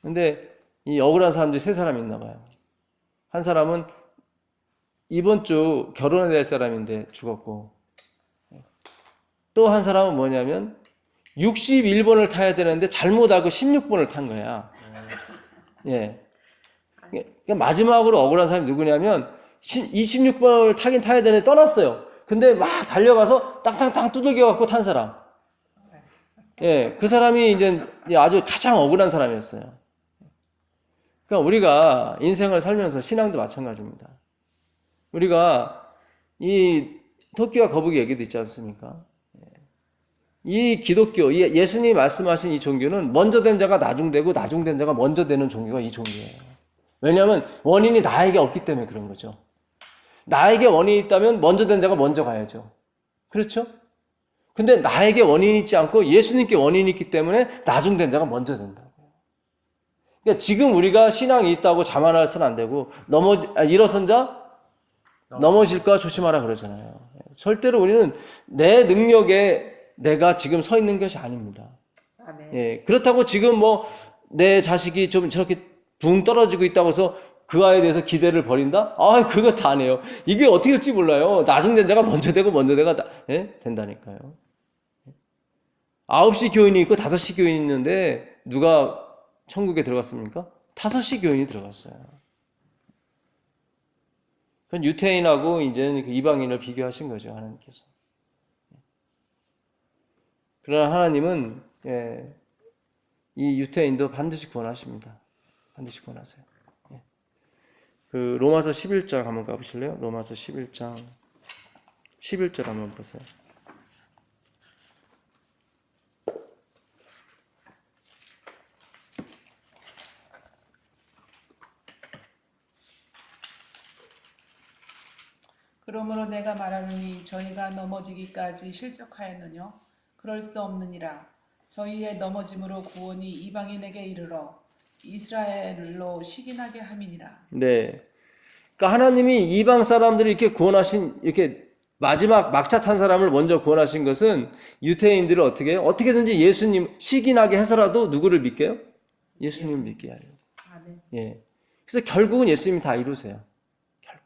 A: 근데 이 억울한 사람들이 3사람이 있나 봐요. 한 사람은 이번 주 결혼해야 될 사람인데 죽었고, 또 한 사람은 뭐냐면 61번을 타야 되는데 잘못 알고 16번을 탄 거야. 예. 그러니까 마지막으로 억울한 사람이 누구냐면 26번을 타긴 타야 되는데 떠났어요. 근데 막 달려가서 땅땅땅 두들겨 갖고 탄 사람. 예, 그 사람이 이제 아주 가장 억울한 사람이었어요. 그러니까 우리가 인생을 살면서 신앙도 마찬가지입니다. 우리가 이 토끼와 거북이 얘기도 있지 않습니까? 이 기독교, 예수님이 말씀하신 이 종교는 먼저 된 자가 나중되고 나중된 자가 먼저 되는 종교가 이 종교예요. 왜냐하면 원인이 나에게 없기 때문에 그런 거죠. 나에게 원인이 있다면 먼저 된 자가 먼저 가야죠. 그렇죠? 근데 나에게 원인이 있지 않고 예수님께 원인이 있기 때문에 나중된 자가 먼저 된다고요. 그러니까 지금 우리가 신앙이 있다고 자만해서는 안 되고 일어선 자 넘어질까 조심하라 그러잖아요. 절대로 우리는 내 능력에 내가 지금 서 있는 것이 아닙니다.
B: 아멘.
A: 예, 그렇다고 지금 뭐 내 자식이 좀 저렇게 붕 떨어지고 있다고 해서 그 아이에 대해서 기대를 버린다? 아, 그것도 안 해요. 이게 어떻게 될지 몰라요. 나중된 자가 먼저 되고 먼저 예? 된다니까요. 9시 교인이 있고 5시 교인이 있는데 누가 천국에 들어갔습니까? 5시 교인이 들어갔어요. 그건 유태인하고 이제 이방인을 비교하신 거죠, 하나님께서. 그러나 하나님은, 예, 이 유태인도 반드시 구원하십니다. 반드시 구원하세요. 예. 그 로마서 11장 한번 가보실래요? 로마서 11장 11절 한번 보세요.
D: 그러므로 내가 말하노니 저희가 넘어지기까지 실족하였느뇨? 그럴 수 없느니라. 저희의 넘어짐으로 구원이 이방인에게 이르러 이스라엘로 시기나게 함이니라.
A: 네. 그러니까 하나님이 이방 사람들을 이렇게 구원하신, 이렇게 마지막 막차 탄 사람을 먼저 구원하신 것은 유태인들을 어떻게 해요? 어떻게든지 예수님 시기나게 해서라도 누구를 믿게요? 예수님을 믿게 하려고.
B: 아멘.
A: 예. 그래서 결국은 예수님이 다 이루세요. 결국.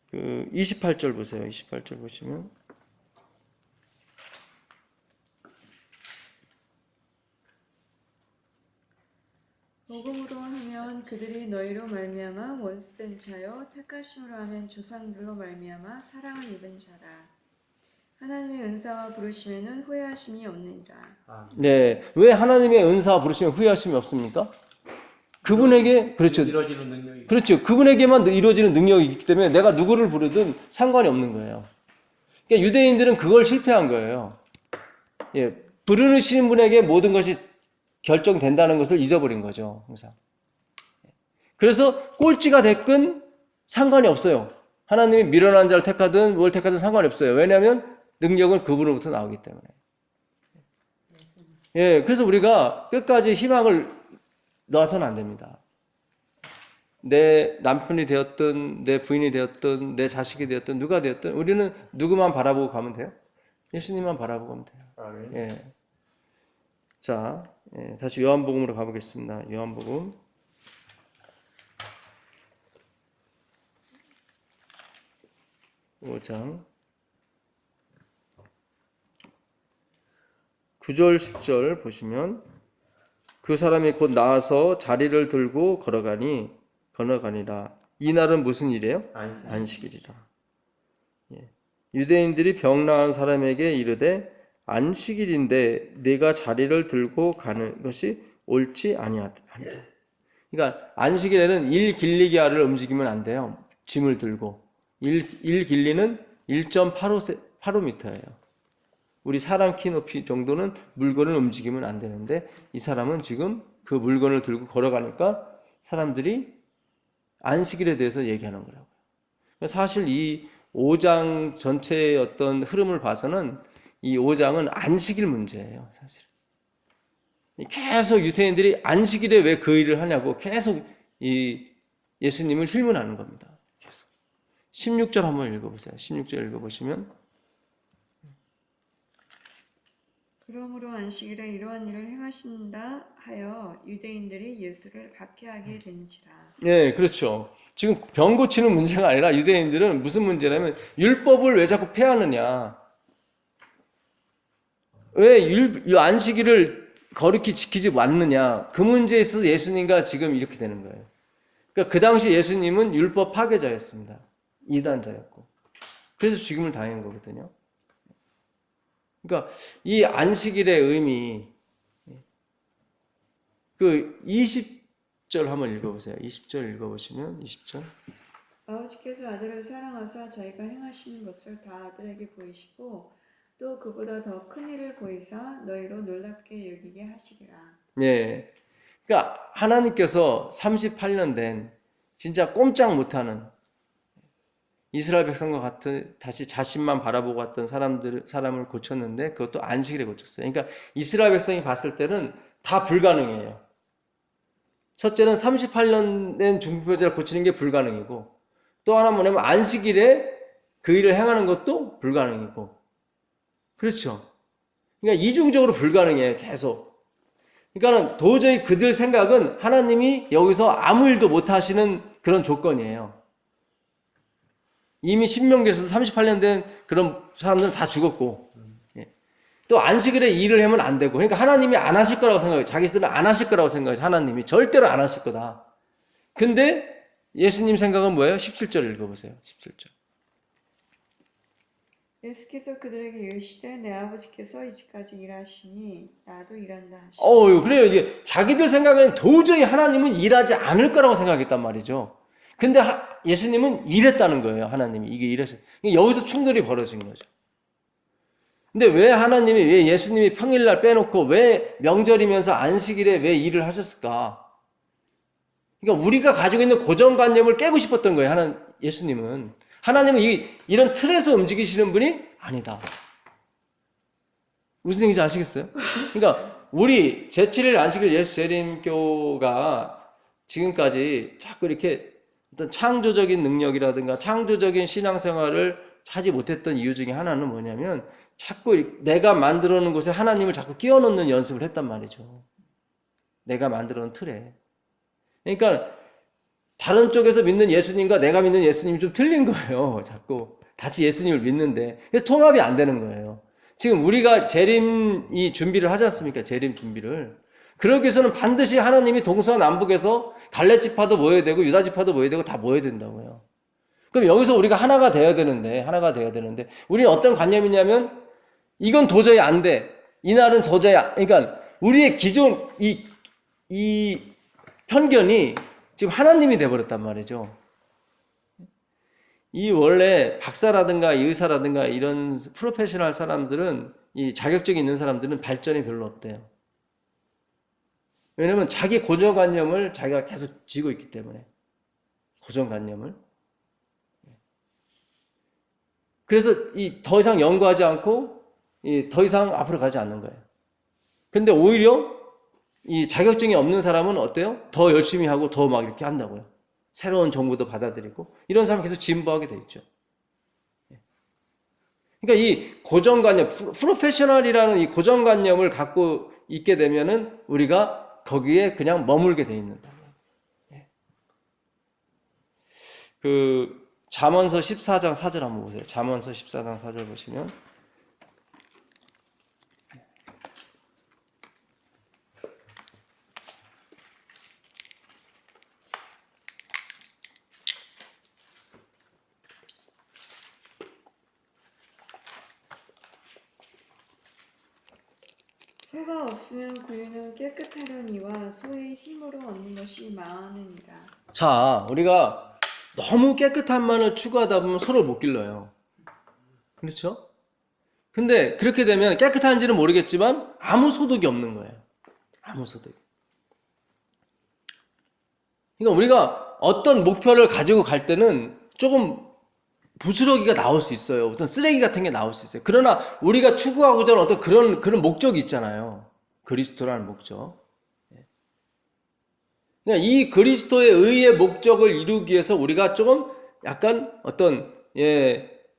A: 그 28절 보세요. 28절 보시면.
C: 복음으로 하면 그들이 너희로 말미암아 원수된 자요 택하심으로 하면 조상들로 말미암아 사랑을 입은 자라. 하나님의 은사와 부르심에는 후회하심이 없느니라.
A: 네. 왜 하나님의 은사와 부르시면 후회하심이 없습니까? 그분에게, 그렇죠.
E: 이루어지는 능력이.
A: 그렇죠. 그분에게만 이루어지는 능력이 있기 때문에 내가 누구를 부르든 상관이 없는 거예요. 그러니까 유대인들은 그걸 실패한 거예요. 예. 부르시는 분에게 모든 것이 결정된다는 것을 잊어버린 거죠, 항상. 그래서 꼴찌가 됐건 상관이 없어요. 하나님이 미련한 자를 택하든 뭘 택하든 상관이 없어요. 왜냐하면 능력은 그분으로부터 나오기 때문에. 예, 그래서 우리가 끝까지 희망을 놔서는 안 됩니다. 내 남편이 되었든 내 부인이 되었든 내 자식이 되었든 누가 되었든 우리는 누구만 바라보고 가면 돼요? 예수님만 바라보고 가면 돼요.
E: 아멘.
A: 예. 자, 다시 요한복음으로 가보겠습니다. 요한복음 5장 9절 10절 보시면 그 사람이 곧 나와서 자리를 들고 걸어가니라. 이날은 무슨 일이에요? 안식일이라. 예. 유대인들이 병 나은 사람에게 이르되 안식일인데 네가 자리를 들고 가는 것이 옳지 아니하다. 그러니까 안식일에는 일 길리기 하를 움직이면 안 돼요. 짐을 들고. 일 길리는 1.85m예요. 우리 사람 키 높이 정도는 물건을 움직이면 안 되는데 이 사람은 지금 그 물건을 들고 걸어가니까 사람들이 안식일에 대해서 얘기하는 거라고요. 사실 이 5장 전체의 어떤 흐름을 봐서는 이 5장은 안식일 문제예요, 사실. 계속 유대인들이 안식일에 왜 그 일을 하냐고 계속 이 예수님을 힐문하는 겁니다. 계속. 16절 한번 읽어보세요. 16절 읽어보시면
C: 그러므로 안식일에 이러한 일을 행하신다 하여 유대인들이 예수를 박해하게 된지라.
A: 예, 그렇죠. 지금 병 고치는 문제가 아니라 유대인들은 무슨 문제냐면 율법을 왜 자꾸 폐하느냐. 왜 안식일을 거룩히 지키지 않느냐. 그 문제에 있어서 예수님과 지금 이렇게 되는 거예요. 그러니까 그 당시 예수님은 율법 파괴자였습니다. 이단자였고. 그래서 죽임을 당한 거거든요. 그러니까 이 안식일의 의미, 그 20절 한번 읽어보세요. 20절 읽어보시면 20절.
C: 아버지께서 아들을 사랑하사 자기가 행하시는 것을 다 아들에게 보이시고 또 그보다 더 큰 일을 보이사 너희로 놀랍게 여기게 하시리라.
A: 네, 그러니까 하나님께서 38년 된 진짜 꼼짝 못하는 이스라엘 백성과 같은 다시 자신만 바라보고 왔던 사람을 고쳤는데 그것도 안식일에 고쳤어요. 그러니까 이스라엘 백성이 봤을 때는 다 불가능해요. 첫째는 38년 된 중풍병자를 고치는 게 불가능이고 또 하나 뭐냐면 안식일에 그 일을 행하는 것도 불가능이고 그렇죠. 그러니까 이중적으로 불가능해요. 계속. 그러니까 도저히 그들 생각은 하나님이 여기서 아무 일도 못 하시는 그런 조건이에요. 이미 신명기에서도 38년 된 그런 사람들은 다 죽었고 또 안식일에 일을 하면 안 되고 그러니까 하나님이 안 하실 거라고 생각해요. 자기들은 안 하실 거라고 생각해요. 하나님이 절대로 안 하실 거다. 근데 예수님 생각은 뭐예요? 17절 읽어보세요. 17절.
C: 예수께서 그들에게 이르시되 내 아버지께서 이제까지 일하시니 나도 일한다 하시니.
A: 그래요. 이게 자기들 생각에는 도저히 하나님은 일하지 않을 거라고 생각했단 말이죠. 근데 예수님은 일했다는 거예요. 하나님이 이게 일했어요. 여기서 충돌이 벌어진 거죠. 근데 왜 하나님이 왜 예수님이 평일날 빼놓고 왜 명절이면서 안식일에 왜 일을 하셨을까? 그러니까 우리가 가지고 있는 고정관념을 깨고 싶었던 거예요. 예수님은 하나님은 이런 틀에서 움직이시는 분이 아니다. 무슨 얘기인지 아시겠어요? 그러니까 우리 제7일 안식일 예수 재림교가 지금까지 자꾸 이렇게 어떤 창조적인 능력이라든가 창조적인 신앙생활을 하지 못했던 이유 중에 하나는 뭐냐면 자꾸 내가 만들어 놓은 곳에 하나님을 자꾸 끼워 넣는 연습을 했단 말이죠. 내가 만들어 놓은 틀에. 그러니까 다른 쪽에서 믿는 예수님과 내가 믿는 예수님이 좀 틀린 거예요. 자꾸 같이 예수님을 믿는데 통합이 안 되는 거예요. 지금 우리가 재림 준비를 하지 않습니까? 재림 준비를. 그러기 위해서는 반드시 하나님이 동서남북에서 갈렙 지파도 모여야 되고 유다 지파도 모여야 되고 다 모여야 된다고요. 그럼 여기서 우리가 하나가 되어야 되는데 우리는 어떤 관념이냐면 이건 도저히 안 돼. 이날은 도저히 그러니까 우리의 기존 이 편견이 지금 하나님이 돼버렸단 말이죠. 이 원래 박사라든가 의사라든가 이런 프로페셔널 사람들은 이 자격증이 있는 사람들은 발전이 별로 없대요. 왜냐면 자기 고정관념을 자기가 계속 쥐고 있기 때문에 고정관념을. 그래서 더 이상 연구하지 않고 더 이상 앞으로 가지 않는 거예요. 근데 오히려 이 자격증이 없는 사람은 어때요? 더 열심히 하고 더 막 이렇게 한다고요. 새로운 정보도 받아들이고 이런 사람이 계속 진보하게 돼 있죠. 그러니까 이 고정관념, 프로페셔널이라는 이 고정관념을 갖고 있게 되면은 우리가 거기에 그냥 머물게 돼 있는다. 그 잠언서 14장 4절 한번 보세요. 잠언서 14장 4절 보시면
C: 소가 없으면 구유는 깨끗하려니와 소의 힘으로 얻는 것이 많으니라.
A: 자, 우리가 너무 깨끗함만을 추구하다 보면 소를 못 길러요. 그렇죠? 근데 그렇게 되면 깨끗한지는 모르겠지만 아무 소득이 없는 거예요. 아무 소득. 그러니까 우리가 어떤 목표를 가지고 갈 때는 조금 부스러기가 나올 수 있어요. 어떤 쓰레기 같은 게 나올 수 있어요. 그러나 우리가 추구하고자 하는 어떤 그런 목적이 있잖아요. 그리스도라는 목적. 그러니까 이 그리스도의 의의 목적을 이루기 위해서 우리가 조금 약간 어떤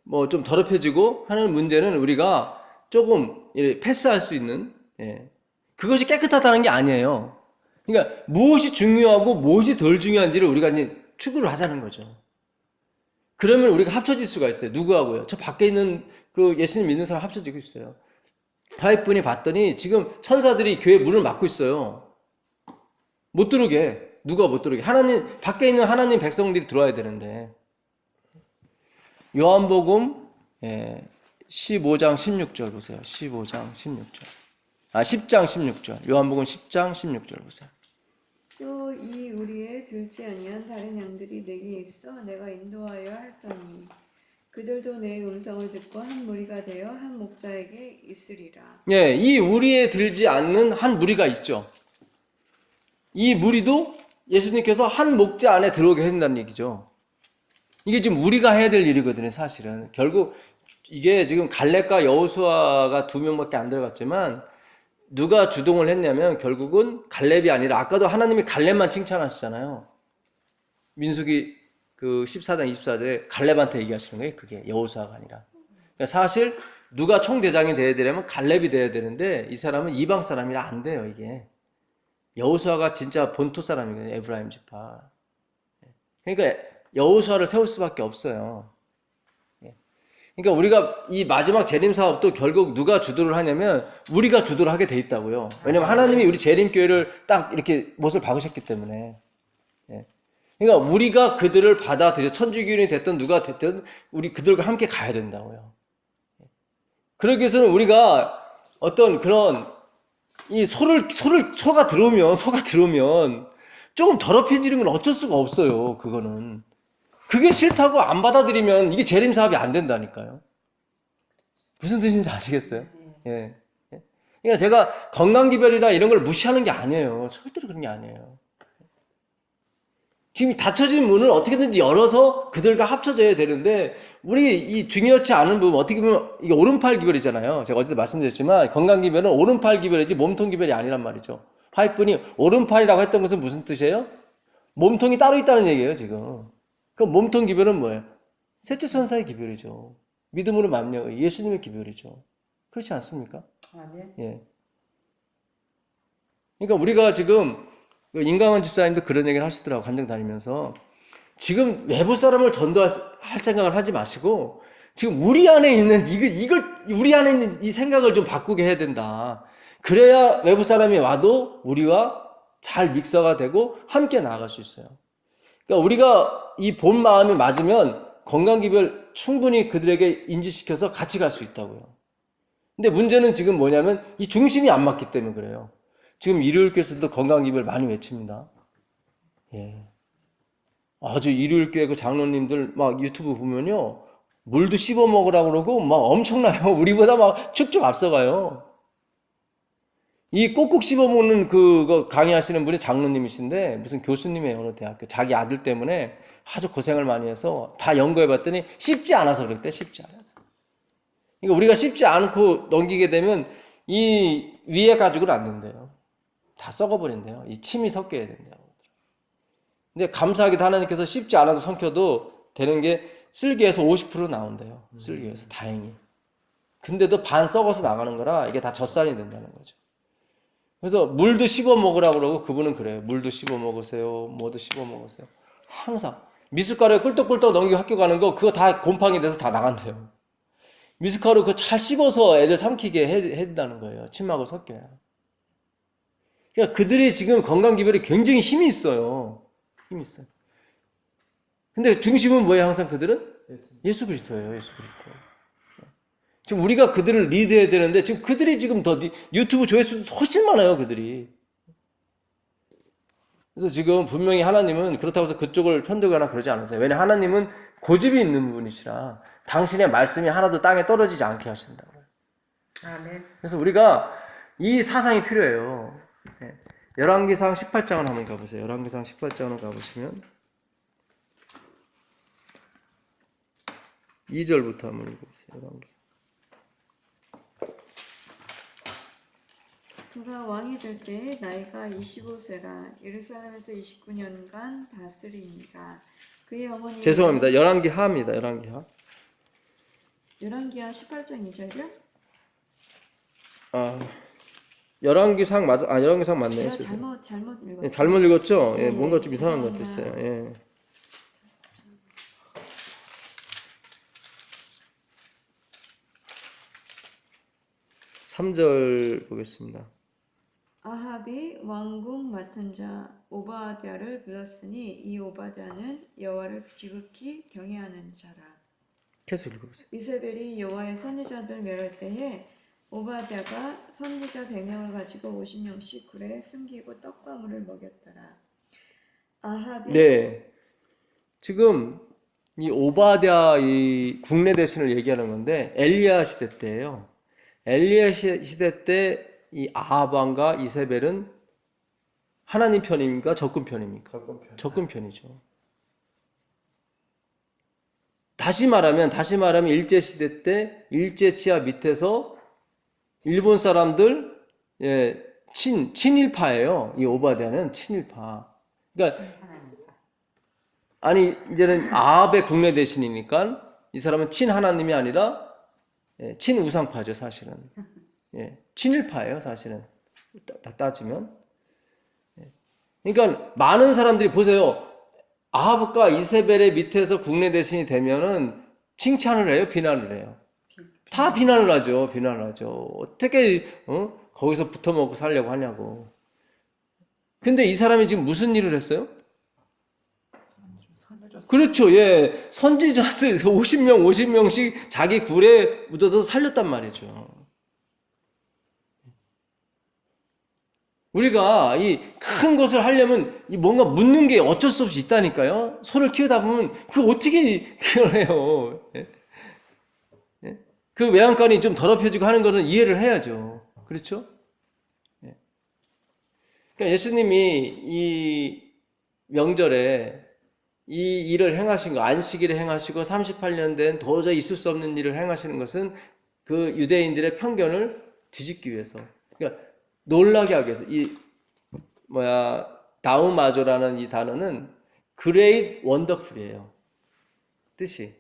A: 뭐 좀 더럽혀지고 하는 문제는 우리가 조금 패스할 수 있는 그것이 깨끗하다는 게 아니에요. 그러니까 무엇이 중요하고 무엇이 덜 중요한지를 우리가 이제 추구를 하자는 거죠. 그러면 우리가 합쳐질 수가 있어요. 누구하고요? 저 밖에 있는 그 예수님 믿는 사람 합쳐지고 있어요. 8분이 봤더니 지금 천사들이 교회 문을 막고 있어요. 못 들어오게. 누가 못 들어오게. 하나님, 밖에 있는 하나님 백성들이 들어와야 되는데. 요한복음 15장 16절 보세요. 15장 16절. 10장 16절. 요한복음 10장 16절 보세요.
C: 또 이 우리에 들지 아니한 다른 양들이 내게 있어 내가 인도하여 할더니 그들도 내 음성을 듣고 한 무리가 되어 한 목자에게 있으리라.
A: 이 우리에 들지 않는 한 무리가 있죠. 이 무리도 예수님께서 한 목자 안에 들어오게 해준다는 얘기죠. 이게 지금 우리가 해야 될 일이거든요, 사실은. 결국 이게 지금 갈렙과 여호수아가 2명밖에 안 들어갔지만 누가 주동을 했냐면 결국은 갈렙이 아니라 아까도 하나님이 갈렙만 칭찬하시잖아요. 민수기 그 14장 24절에 갈렙한테 얘기하시는 거예요. 그게 여호수아가 아니라. 그러니까 사실 누가 총대장이 돼야 되려면 갈렙이 돼야 되는데 이 사람은 이방 사람이라 안 돼요, 이게. 여호수아가 진짜 본토 사람이거든요. 에브라임 지파. 그러니까 여호수아를 세울 수밖에 없어요. 그러니까 우리가 이 마지막 재림 사업도 결국 누가 주도를 하냐면 우리가 주도를 하게 돼 있다고요. 왜냐면 하나님이 우리 재림교회를 딱 이렇게 못을 박으셨기 때문에. 그러니까 우리가 그들을 받아들여 천주교인이 됐든 누가 됐든 우리 그들과 함께 가야 된다고요. 그러기 위해서는 우리가 어떤 그런 이 소가 들어오면 조금 더럽혀지는 건 어쩔 수가 없어요. 그거는. 그게 싫다고 안 받아들이면 이게 재림 사업이 안 된다니까요. 무슨 뜻인지 아시겠어요? 예. 그러니까 제가 건강기별이나 이런 걸 무시하는 게 아니에요. 절대로 그런 게 아니에요. 지금 닫혀진 문을 어떻게든지 열어서 그들과 합쳐져야 되는데 우리 이 중요치 않은 부분 어떻게 보면 이게 오른팔 기별이잖아요. 제가 어제도 말씀드렸지만 건강기별은 오른팔 기별이지 몸통 기별이 아니란 말이죠. 파이프니 오른팔이라고 했던 것은 무슨 뜻이에요? 몸통이 따로 있다는 얘기예요, 지금. 그럼 몸통 기별은 뭐예요? 셋째 천사의 기별이죠. 믿음으로 만명, 예수님의 기별이죠. 그렇지 않습니까?
B: 아멘.
A: 예. 그러니까 우리가 지금 임강원 집사님도 그런 얘기를 하시더라고, 간증 다니면서. 지금 외부 사람을 전도할 생각을 하지 마시고 지금 우리 안에 있는 우리 안에 있는 이 생각을 좀 바꾸게 해야 된다. 그래야 외부 사람이 와도 우리와 잘 믹서가 되고 함께 나아갈 수 있어요. 그러니까 우리가 이 본 마음이 맞으면 건강기별 충분히 그들에게 인지시켜서 같이 갈 수 있다고요. 근데 문제는 지금 뭐냐면 이 중심이 안 맞기 때문에 그래요. 지금 일요일교회에서도 건강기별 많이 외칩니다. 예. 아주 일요일교회 그 장로님들 막 유튜브 보면요. 물도 씹어 먹으라고 그러고 막 엄청나요. 우리보다 막 축축 앞서가요. 이 꼭꼭 씹어 먹는 그거 강의하시는 분이 장로님이신데 무슨 교수님이에요, 어느 대학교. 자기 아들 때문에 아주 고생을 많이 해서 다 연구해 봤더니 쉽지 않아서 그랬대, 쉽지 않아서. 그러니까 우리가 씹지 않고 넘기게 되면 이 위에 가죽은 안 된대요. 다 썩어버린대요. 이 침이 섞여야 된대요. 근데 감사하게도 하나님께서 씹지 않아도 삼켜도 되는 게 쓸개에서 50% 나온대요. 쓸개에서 다행히. 근데도 반 썩어서 나가는 거라 이게 다 젖산이 된다는 거죠. 그래서 물도 씹어 먹으라고 그러고 그분은 그래요. 물도 씹어 먹으세요. 뭐도 씹어 먹으세요. 항상. 미숫가루에 꿀떡꿀떡 넘기고 학교 가는 거 그거 다 곰팡이 돼서 다 나간대요. 미숫가루 그거 잘 씹어서 애들 삼키게 해야 된다는 거예요. 침하고 섞여야. 그러니까 그들이 지금 건강기별이 굉장히 힘이 있어요. 힘이 있어요. 근데 중심은 뭐예요? 항상 그들은? 예수 그리스도예요. 예수 그리스도. 지금 우리가 그들을 리드해야 되는데 지금 그들이 지금 더 유튜브 조회수도 훨씬 많아요. 그들이. 그래서 지금 분명히 하나님은 그렇다고 해서 그쪽을 편들거나 그러지 않으세요. 왜냐하면 하나님은 고집이 있는 분이시라 당신의 말씀이 하나도 땅에 떨어지지 않게 하신다고요.
B: 아멘.
A: 그래서 우리가 이 사상이 필요해요. 열왕기상 18장을 한번 가보세요. 열왕기상 18장을 가보시면 2절부터 한번 읽어보세요. 열왕기상.
C: 그가 왕이 될 때 나이가 25세라 예루살렘에서 29년간 다스리니라. 그의 어머니
A: 죄송합니다. 열왕기하입니다. 열왕기하.
C: 열왕기하 18장 2절이요?
A: 열왕기상 맞아? 열왕기상 맞네요.
C: 제가 잘못 읽었어요.
A: 예, 잘못 읽었죠? 예,
C: 예,
A: 뭔가 좀 이상한 것
C: 죄송합니다.
A: 같았어요. 예. (3절) 보겠습니다.
C: 아합이 왕궁 맡은 자 오바댜를 불렀으니 이 오바댜는 여호와를 지극히 경외하는 자라.
A: 계속 읽어보세요.
C: 이세벨이 여호와의 선지자들 멸할 때에 오바댜가 선지자 100명을 가지고 50명씩 굴에 숨기고 떡과 물을 먹였더라. 아합이
A: 네. 지금 이 오바댜 이 국내 대신을 얘기하는 건데 엘리야 시대 때예요. 엘리야 시대 때 이 아합 왕과 이세벨은 하나님 편입니까? 적군 편입니까? 적군 편이죠. 다시 말하면 일제 시대 때 일제 치하 밑에서 일본 사람들 친일파예요. 이 오바댜는 친일파. 그러니까 아니 이제는 아합의 국내 대신이니까 이 사람은 친하나님이 아니라 친우상파죠 사실은. 친일파예요 사실은 따지면. 그러니까 많은 사람들이 보세요. 아합과 이세벨의 밑에서 국내 대신이 되면은 칭찬을 해요, 비난을 해요. 다 비난을 하죠. 어떻게 거기서 붙어 먹고 살려고 하냐고. 근데 이 사람이 지금 무슨 일을 했어요? 그렇죠. 예. 선지자들 50명씩 자기 굴에 묻어서 살렸단 말이죠. 우리가 이 큰 것을 하려면 뭔가 묻는 게 어쩔 수 없이 있다니까요. 소를 키우다 보면 그거 어떻게 해요. 그 외양간이 좀 더럽혀지고 하는 거는 이해를 해야죠. 그렇죠? 그러니까 예수님이 이 명절에 이 일을 행하신 거, 안식일에 행하시고 38년 된 도저히 있을 수 없는 일을 행하시는 것은 그 유대인들의 편견을 뒤집기 위해서. 그러니까 놀라게 하기 위해서. 다우마조라는 이 단어는 great wonderful이에요. 뜻이.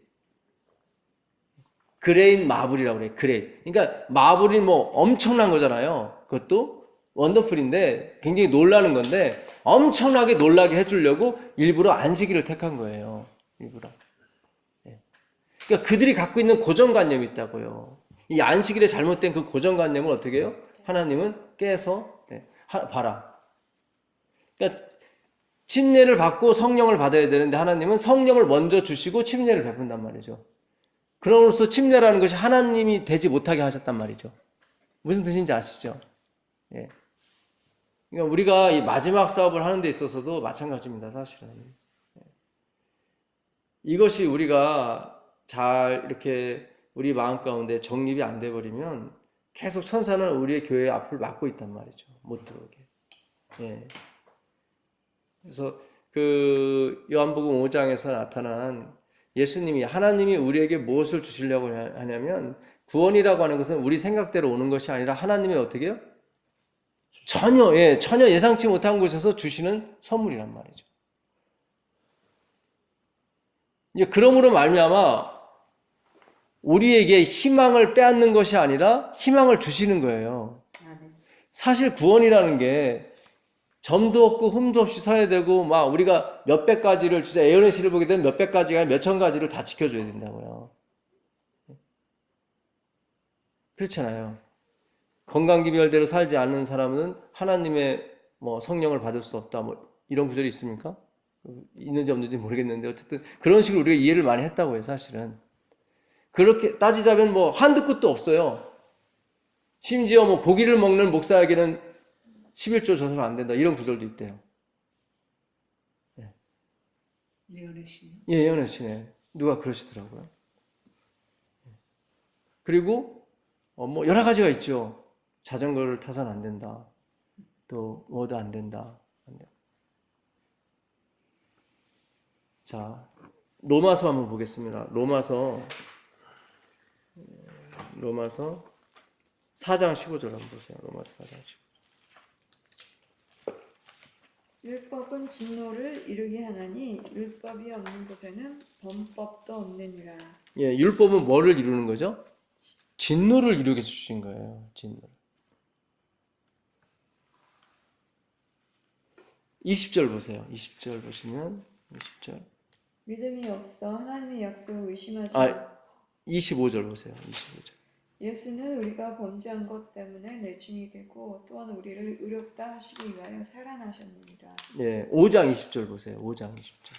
A: great marvel이라고 그래요. great. 그러니까 marvel이 엄청난 거잖아요. 그것도 wonderful인데 굉장히 놀라는 건데 엄청나게 놀라게 해주려고 일부러 안식일을 택한 거예요. 일부러. 그러니까 그들이 갖고 있는 고정관념이 있다고요. 이 안식일에 잘못된 그 고정관념을 어떻게 해요? 하나님은 깨서 봐라. 그러니까 침례를 받고 성령을 받아야 되는데 하나님은 성령을 먼저 주시고 침례를 베푼단 말이죠. 그럼으로써 침례라는 것이 하나님이 되지 못하게 하셨단 말이죠. 무슨 뜻인지 아시죠? 그러니까 우리가 이 마지막 사업을 하는 데 있어서도 마찬가지입니다. 사실은. 이것이 우리가 잘 이렇게 우리 마음 가운데 정립이 안 돼 버리면 계속 천사는 우리의 교회 앞을 막고 있단 말이죠. 못 들어오게. 그래서 그 요한복음 5장에서 나타난 예수님이 하나님이 우리에게 무엇을 주시려고 하냐면 구원이라고 하는 것은 우리 생각대로 오는 것이 아니라 하나님의 어떻게 해요? 전혀 예상치 못한 곳에서 주시는 선물이란 말이죠. 이제 그러므로 말미암아 우리에게 희망을 빼앗는 것이 아니라 희망을 주시는 거예요. 사실 구원이라는 게 점도 없고 흠도 없이 서야 되고 막 우리가 몇백 가지를 진짜 예언의 시를 보게 되면 몇백 가지가 아니라 몇천 가지를 다 지켜줘야 된다고요. 그렇잖아요. 건강기별대로 살지 않는 사람은 하나님의 뭐 성령을 받을 수 없다 뭐 이런 구절이 있습니까? 있는지 없는지 모르겠는데 어쨌든 그런 식으로 우리가 이해를 많이 했다고 해요. 사실은 그렇게 따지자면 뭐 한두 끝도 없어요. 심지어 뭐 고기를 먹는 목사에게는 11조 줘서는 안 된다 이런 구절도 있대요.
D: 예언의 신.
A: 예, 예언의 신에 누가 그러시더라고요. 그리고 뭐 여러 가지가 있죠. 자전거를 타서는 안 된다. 또 뭐도 안 된다. 자, 로마서 한번 보겠습니다. 로마서 4장 15절 한번 보세요. 로마서 4장 15절.
C: 율법은 진노를 이루게 하나니 율법이 없는 곳에는 범법도 없느니라.
A: 예, 율법은 뭐를 이루는 거죠? 진노를 이루게 주신 거예요. 진노를. 20절 보세요. 20절 보시면 20절.
C: 믿음이 없어 하나님의 약속을 의심하지
A: 25절 보세요. 25절.
C: 예수는 우리가 범죄한 것 때문에 내증이 되고 또한 우리를 의롭다 하시기 위하여 살아나셨느니라.
A: 예, 5장 20절 보세요. 5장 20절.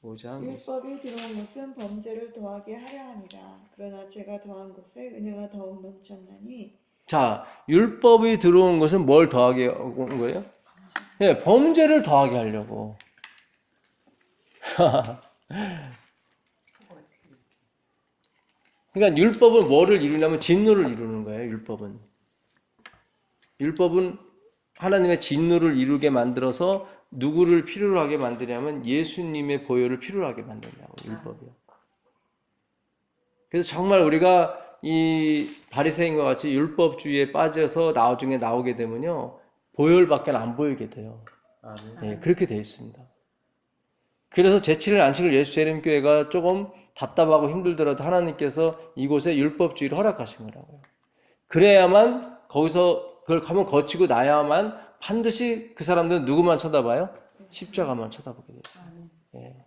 A: 5장 20절.
C: 율법이 들어온 것은 범죄를 더하게 하려 함이라. 그러나 죄가 더한 것에 은혜가 더욱 넘쳤나니.
A: 자, 율법이 들어온 것은 뭘 더하게 온 거예요? 예, 범죄를 더하게 하려고. 그러니까 율법은 뭐를 이루냐면 진노를 이루는 거예요. 율법은 하나님의 진노를 이루게 만들어서 누구를 필요로 하게 만드냐면 예수님의 보혈을 필요로 하게 만든다고. 율법이요. 그래서 정말 우리가 이 바리새인과 같이 율법주의에 빠져서 나중에 나오게 되면요 보혈밖에 안 보이게 돼요. 예, 그렇게 되어 있습니다. 그래서 제7일 안식을 예수 재림교회가 조금 답답하고 힘들더라도 하나님께서 이곳에 율법주의를 허락하신 거라고요. 그래야만 거기서 그걸 한번 거치고 나야만 반드시 그 사람들은 누구만 쳐다봐요? 십자가만 쳐다보게 됐어요. 예.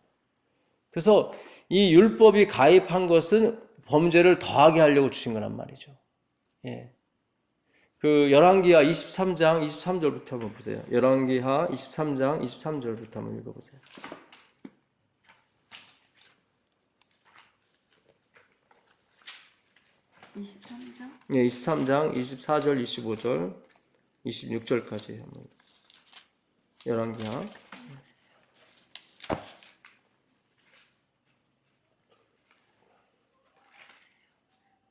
A: 그래서 이 율법이 가입한 것은 범죄를 더하게 하려고 주신 거란 말이죠. 예. 그 열왕기하 23장 23절부터 한번 보세요. 열왕기하 23장 23절부터 한번 읽어보세요.
C: 23장?
A: 예, 23장 24절, 25절, 26절까지 한번 열왕기하.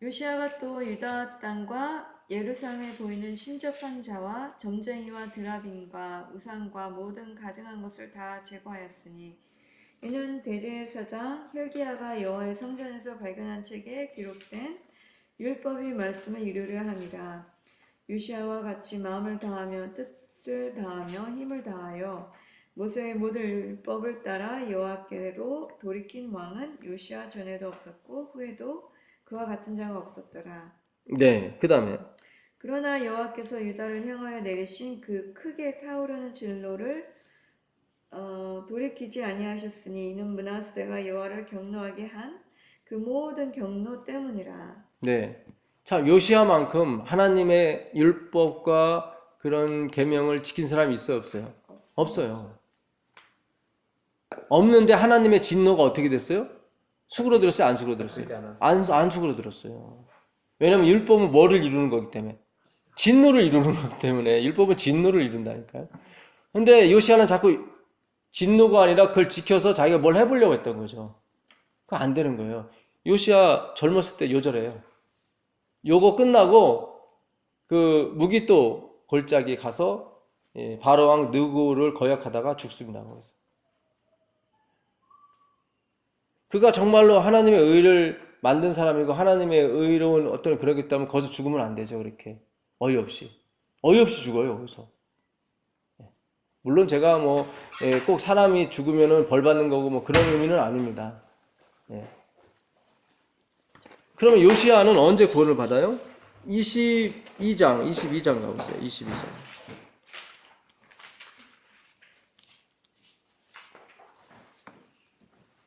C: 요시아가 또 유다 땅과 예루살렘에 보이는 신접한 자와 점쟁이와 드라빔과 우상과 모든 가증한 것을 다 제거하였으니 이는 대제사장 hilki야가 여호와의 성전에서 발견한 책에 기록된 율법의 말씀을 이루려 함이라. 요시아와 같이 마음을 다하며 뜻을 다하며 힘을 다하여 모세의 모든 율법을 따라 여호와께로 돌이킨 왕은 요시아 전에도 없었고 후에도 그와 같은 자가 없었더라.
A: 네, 그 다음에.
C: 그러나 여호와께서 유다를 향하여 내리신 그 크게 타오르는 진노를 돌이키지 아니하셨으니 이는 므낫세가 여호와를 경노하게 한 그 모든 경노 때문이라.
A: 네. 자, 요시아만큼 하나님의 율법과 그런 계명을 지킨 사람이 있어요, 없어요? 없어요. 없는데 하나님의 진노가 어떻게 됐어요? 수그러들었어요, 안 수그러들었어요? 안 수그러들었어요. 왜냐하면 율법은 뭐를 이루는 거기 때문에, 진노를 이루는 거기 때문에. 율법은 진노를 이룬다니까요. 근데 요시아는 자꾸 진노가 아니라 그걸 지켜서 자기가 뭘 해보려고 했던 거죠. 그거 안 되는 거예요. 요시아 젊었을 때 요절해요. 요거 끝나고 그 무기또 골짜기 가서 바로왕 느고를 거역하다가 죽습니다. 거기서. 그가 정말로 하나님의 의를 만든 사람이고 하나님의 의로운 어떤 그런 게 있다면 거기서 죽으면 안 되죠. 그렇게 어이없이 죽어요. 거기서. 물론 제가 뭐 꼭 사람이 죽으면은 벌 받는 거고 뭐 그런 의미는 아닙니다. 예. 그러면 요시야는 언제 구원을 받아요? 22장 가보세요. 22장.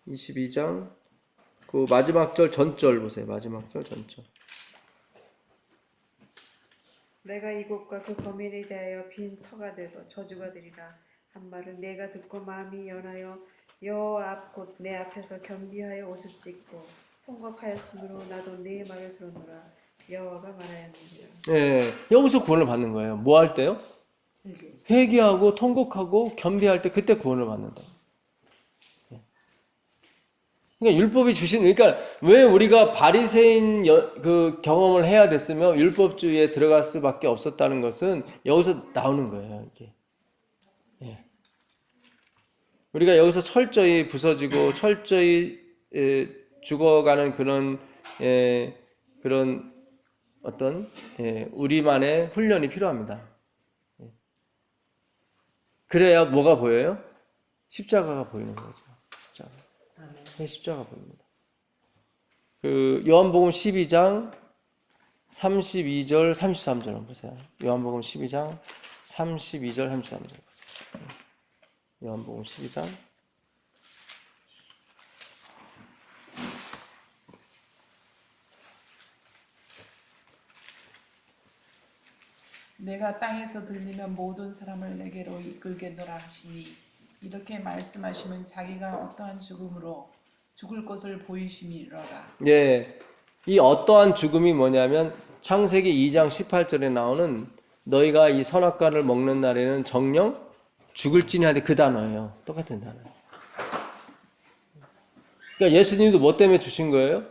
A: 22장 그 마지막 절 전절 보세요. 마지막 절 전절.
F: 내가 이곳과 그 거민에 대하여 빈 터가 되고 저주가 되리라 한 말을 내가 듣고 마음이 연하여 여호와 앞 곧 내 앞에서 겸비하여 옷을 찢고 통곡하였으므로 나도 네 말을 들었노라 여호와가 말하였느니라.
A: 예, 여기서 구원을 받는 거예요. 뭐 할 때요? 회개하고 통곡하고 겸비할 때 그때 구원을 받는다. 그러니까 율법이 주신, 그러니까 왜 우리가 바리새인 그 경험을 해야 됐으며 율법주의에 들어갈 수밖에 없었다는 것은 여기서 나오는 거예요. 이게. 예. 우리가 여기서 철저히 부서지고 철저히 죽어가는 그런 그런 어떤 우리만의 훈련이 필요합니다. 그래야 뭐가 보여요? 십자가가 보이는 거죠. 십자가 보입니다. 그 요한복음 12장 32절 33절 한번 보세요. 요한복음 12장 32절 33절 보세요. 요한복음 12장
D: 내가 땅에서 들리면 모든 사람을 내게로 이끌겠노라 하시니 이렇게 말씀하시면 자기가 어떠한 죽음으로 죽을 것을 보이심이로라.
A: 예, 이 어떠한 죽음이 뭐냐면 창세기 2장 18절에 나오는 너희가 이 선악과를 먹는 날에는 정령 죽을지니 하는데 그 단어예요. 똑같은 단어. 그러니까 예수님도 뭐 때문에 주신 거예요?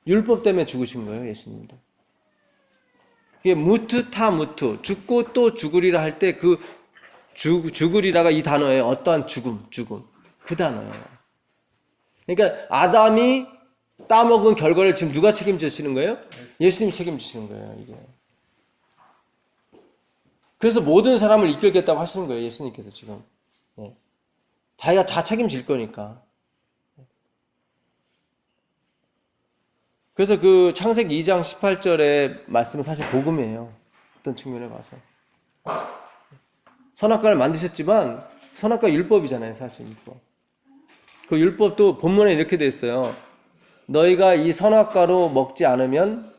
A: 율법 때문에 죽으신 거예요. 예수님도. 그게 무트 타 무트, 죽고 또 죽으리라 할 때 그 죽으리라가 이 단어예요. 어떠한 죽음 그 단어예요. 그러니까 아담이 따먹은 결과를 지금 누가 책임지시는 거예요? 예수님이 책임지시는 거예요. 이게. 그래서 모든 사람을 이끌겠다고 하시는 거예요. 예수님께서 지금. 예. 자기가 다 책임질 거니까. 그래서 그 창세기 2장 18절의 말씀은 사실 복음이에요. 어떤 측면에 봐서. 선악과를 만드셨지만 선악과 율법이잖아요. 사실 율법. 그 율법도 본문에 이렇게 돼 있어요. 너희가 이 선악과로 먹지 않으면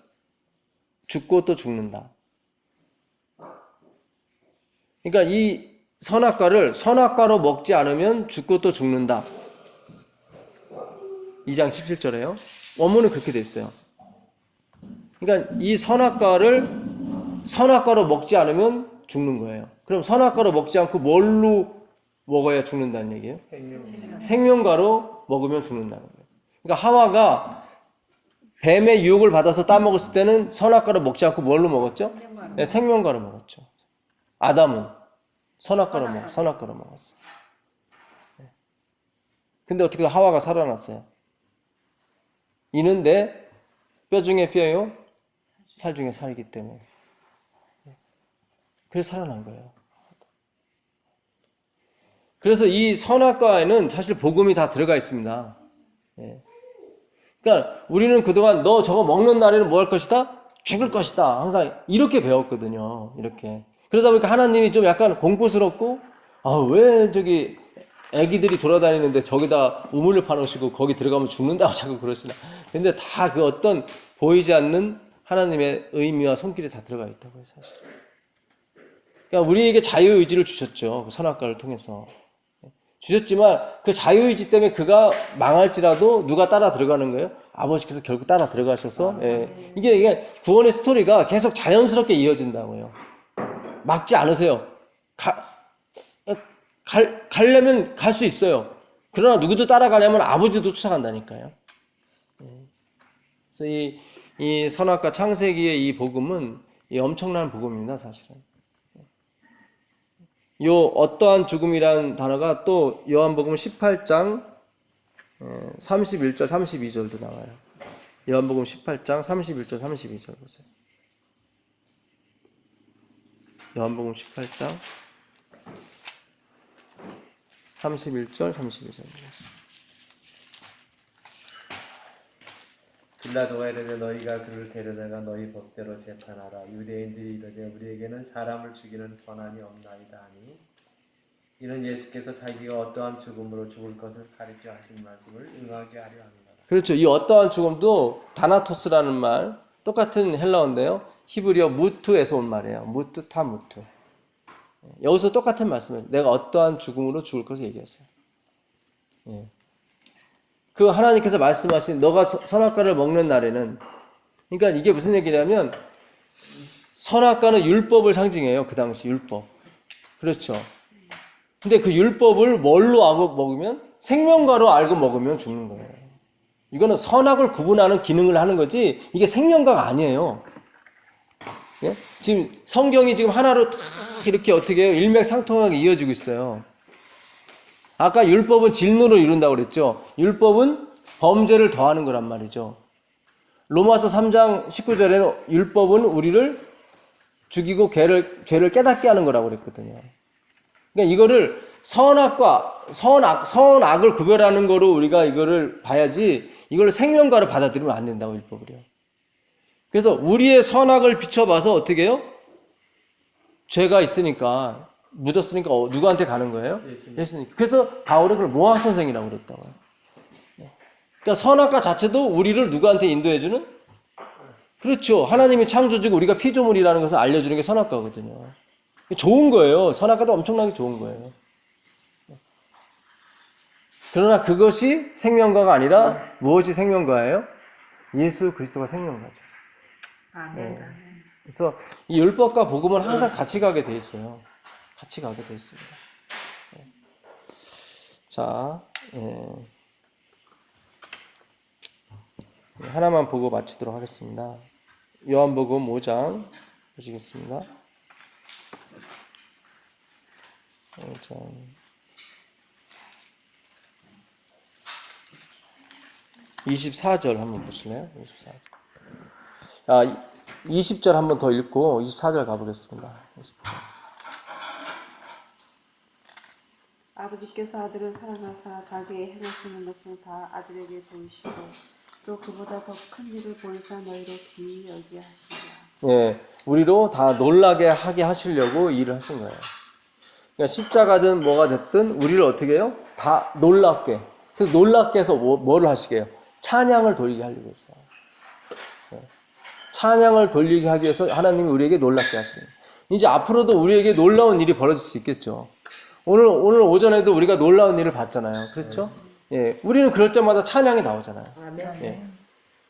A: 죽고 또 죽는다. 그러니까 이 선악과로 먹지 않으면 죽고 또 죽는다. 2장 17절에요. 원문은 그렇게 돼 있어요. 그러니까 이 선악과로 먹지 않으면 죽는 거예요. 그럼 선악과로 먹지 않고 뭘로 먹어야 죽는다는 얘기예요? 생명과로 먹으면 죽는다는 거예요. 그러니까 하와가 뱀의 유혹을 받아서 따먹었을 때는 선악과로 먹지 않고 뭘로 먹었죠? 네, 생명과로 먹었죠. 아담은 선악과로 먹었어요. 근데 어떻게 하와가 살아났어요? 이는 내 뼈 중에 뼈요, 살 중에 살이기 때문에. 그래서 살아난 거예요. 그래서 이 선악과에는 사실 복음이 다 들어가 있습니다. 그러니까 우리는 그동안 너 저거 먹는 날에는 뭐 할 것이다? 죽을 것이다. 항상 이렇게 배웠거든요. 이렇게. 그러다 보니까 하나님이 좀 약간 공포스럽고, 왜 저기 애기들이 돌아다니는데 저기다 우물을 파놓으시고 거기 들어가면 죽는다고 자꾸 그러시나. 근데 다 그 어떤 보이지 않는 하나님의 의미와 손길이 다 들어가 있다고요, 사실. 그러니까 우리에게 자유의지를 주셨죠. 그 선악과를 통해서. 주셨지만 그 자유의지 때문에 그가 망할지라도 누가 따라 들어가는 거예요? 아버지께서 결국 따라 들어가셔서. 이게 구원의 스토리가 계속 자연스럽게 이어진다고요. 막지 않으세요. 가려면 갈 수 있어요. 그러나 누구도 따라가려면 아버지도 쫓아간다니까요. 그래서 이 선악과 창세기의 이 복음은 엄청난 복음입니다, 사실은. 요 어떠한 죽음이라는 단어가 또 요한복음 18장 31절 32절도 나와요. 요한복음 18장 31절 32절 보세요. 요한복음 18장 31절 32절 보겠습니다.
E: 빌라도가 이르되 너희가 그를 데려다가 너희 법대로 재판하라. 유대인들이 이르되 우리에게는 사람을 죽이는 권한이 없나이다 하니 이는 예수께서 자기가 어떠한 죽음으로 죽을 것을 가르쳐 하신 말씀을 응하게 하려 합니다.
A: 그렇죠. 이 어떠한 죽음도 다나토스라는 말, 똑같은 헬라어인데요. 히브리어 무트에서 온 말이에요. 무트 타 무트. 여기서 똑같은 말씀이에요. 내가 어떠한 죽음으로 죽을 것을 얘기했어요. 예. 그 하나님께서 말씀하신 너가 선악과를 먹는 날에는, 그러니까 이게 무슨 얘기냐면 선악과는 율법을 상징해요. 그 당시 율법. 그렇죠. 근데 그 율법을 뭘로 알고 먹으면, 생명과로 알고 먹으면 죽는 거예요. 이거는 선악을 구분하는 기능을 하는 거지 이게 생명과가 아니에요. 예? 지금 성경이 지금 하나로 다 이렇게 어떻게 해요? 일맥상통하게 이어지고 있어요. 아까 율법은 진노를 이룬다고 그랬죠. 율법은 범죄를 더하는 거란 말이죠. 로마서 3장 19절에는 율법은 우리를 죽이고 죄를 깨닫게 하는 거라고 그랬거든요. 그러니까 이거를 선악을 구별하는 거로 우리가 이거를 봐야지 이걸 생명과로 받아들이면 안 된다고 율법을요. 그래서 우리의 선악을 비춰봐서 어떻게 해요? 죄가 있으니까 묻었으니까 누구한테 가는 거예요? 예수님. 그래서 바울은 그걸 모학 선생이라고 그랬다고요. 그러니까 선악과 자체도 우리를 누구한테 인도해주는? 그렇죠. 하나님이 창조주고 우리가 피조물이라는 것을 알려주는 게 선악과거든요. 좋은 거예요. 선악과도 엄청나게 좋은 거예요. 그러나 그것이 생명과가 아니라 무엇이 생명과예요? 예수 그리스도가 생명과죠.
B: 아멘.
A: 그래서 이 율법과 복음은 항상 같이 가게 돼 있어요. 같이 가게 돼 있습니다. 자, 하나만 보고 마치도록 하겠습니다. 요한복음 5장 보시겠습니다. 5장 24절 한번 보실래요? 24절. 20절 한번 더 읽고 24절 가보겠습니다. 20절.
F: 아버지께서 아들을 사랑하사 자기의 행하시는 것을 다 아들에게 보이시고 또 그보다 더 큰 일을 보이사 너희로 귀히 여기게 하시리라.
A: 예, 우리로 다 놀라게 하게 하시려고 일을 하신 거예요. 그러니까 십자가든 뭐가 됐든 우리를 어떻게 해요? 다 놀랍게. 그래서 놀랍게 해서 뭐를 하시게요? 찬양을 돌리게 하려고 했어요. 예. 찬양을 돌리게 하기 위해서 하나님이 우리에게 놀랍게 하시는 거예요. 이제 앞으로도 우리에게 놀라운 일이 벌어질 수 있겠죠. 오늘 오전에도 우리가 놀라운 일을 봤잖아요. 그렇죠? 예, 우리는 그럴 때마다 찬양이 나오잖아요. 예.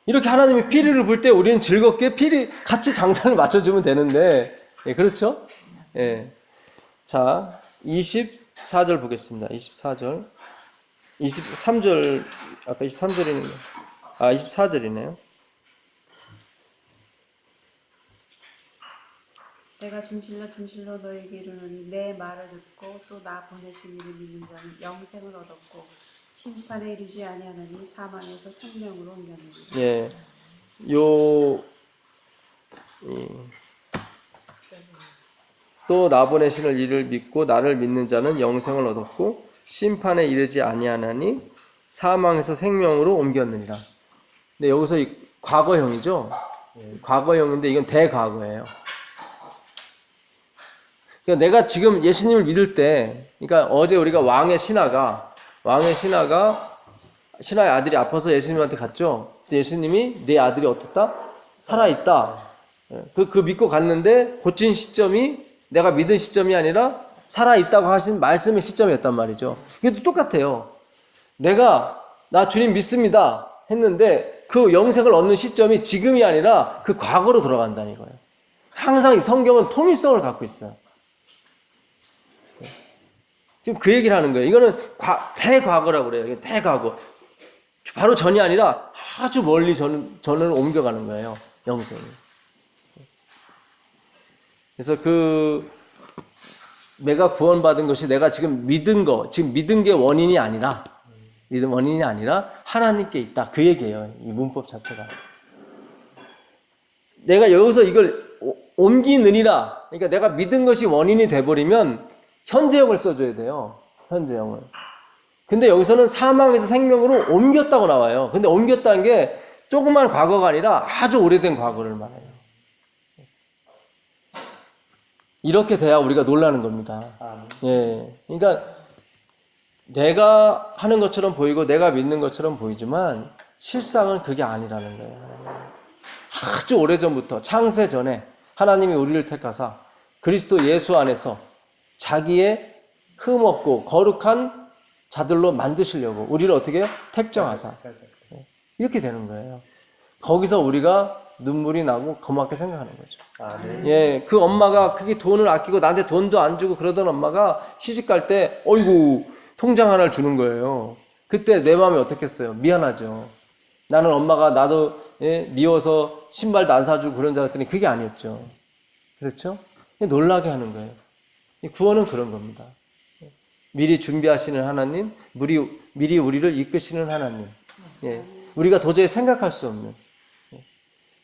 A: 이렇게 하나님이 피리를 불 때 우리는 즐겁게 같이 장단을 맞춰주면 되는데, 예, 그렇죠? 예. 자, 24절 보겠습니다. 24절. 23절, 아까 23절이네요. 24절이네요.
F: 내가 진실로 너희에게 이르노니 내 말을 듣고 또 나 보내신 이를 믿는 자는 영생을 얻었고 심판에 이르지 아니하느니 사망에서 생명으로 옮겼느니라.
A: 예. 또 나 보내시는 이를 믿고 나를 믿는 자는 영생을 얻었고 심판에 이르지 아니하나니 사망에서 생명으로 옮겼느니라. 근데 여기서 과거형이죠. 과거형인데 이건 대과거예요. 그러니까 내가 지금 예수님을 믿을 때, 그러니까 어제 우리가 신하의 아들이 아파서 예수님한테 갔죠. 근데 예수님이 내 아들이 어떻다? 살아있다. 그 믿고 갔는데 고친 시점이 내가 믿은 시점이 아니라 살아있다고 하신 말씀의 시점이었단 말이죠. 이것도 똑같아요. 나 주님 믿습니다 했는데 그 영생을 얻는 시점이 지금이 아니라 그 과거로 돌아간다는 거예요. 항상 이 성경은 통일성을 갖고 있어요. 지금 그 얘기를 하는 거예요. 이거는 대과거라고 그래요. 이게 대과거. 바로 전이 아니라 아주 멀리 전을 옮겨가는 거예요. 영생이. 그래서 내가 구원받은 것이 내가 지금 믿은 게 원인이 아니라 믿음 원인이 아니라 하나님께 있다. 그 얘기예요. 이 문법 자체가. 내가 여기서 이걸 옮기느니라. 그러니까 내가 믿은 것이 원인이 돼버리면 현재형을 써줘야 돼요. 현재형을. 근데 여기서는 사망에서 생명으로 옮겼다고 나와요. 근데 옮겼다는 게 조그만 과거가 아니라 아주 오래된 과거를 말해요. 이렇게 돼야 우리가 놀라는 겁니다. 예. 그러니까 내가 하는 것처럼 보이고 내가 믿는 것처럼 보이지만 실상은 그게 아니라는 거예요. 아주 오래전부터 창세 전에 하나님이 우리를 택하사 그리스도 예수 안에서 자기의 흠없고 거룩한 자들로 만드시려고 우리를 어떻게 택정하사 이렇게 되는 거예요. 거기서 우리가 눈물이 나고 고맙게 생각하는 거죠. 예, 그 엄마가 그게 돈을 아끼고 나한테 돈도 안 주고 그러던 엄마가 시집갈 때 어이구 통장 하나를 주는 거예요. 그때 내 마음이 어떻겠어요? 미안하죠. 나는 엄마가 나도 미워서 신발도 안 사주고 그런 줄 알았더니 그게 아니었죠. 그렇죠? 놀라게 하는 거예요. 구원은 그런 겁니다. 미리 준비하시는 하나님, 미리 우리를 이끄시는 하나님. 예, 우리가 도저히 생각할 수 없는.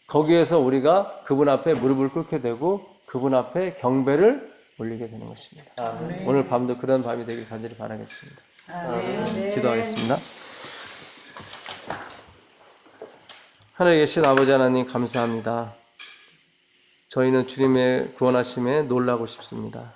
A: 거기에서 우리가 그분 앞에 무릎을 꿇게 되고 그분 앞에 경배를 올리게 되는 것입니다. 오늘 밤도 그런 밤이 되길 간절히 바라겠습니다. 기도하겠습니다. 하늘에 계신 아버지 하나님 감사합니다. 저희는 주님의 구원하심에 놀라고 싶습니다.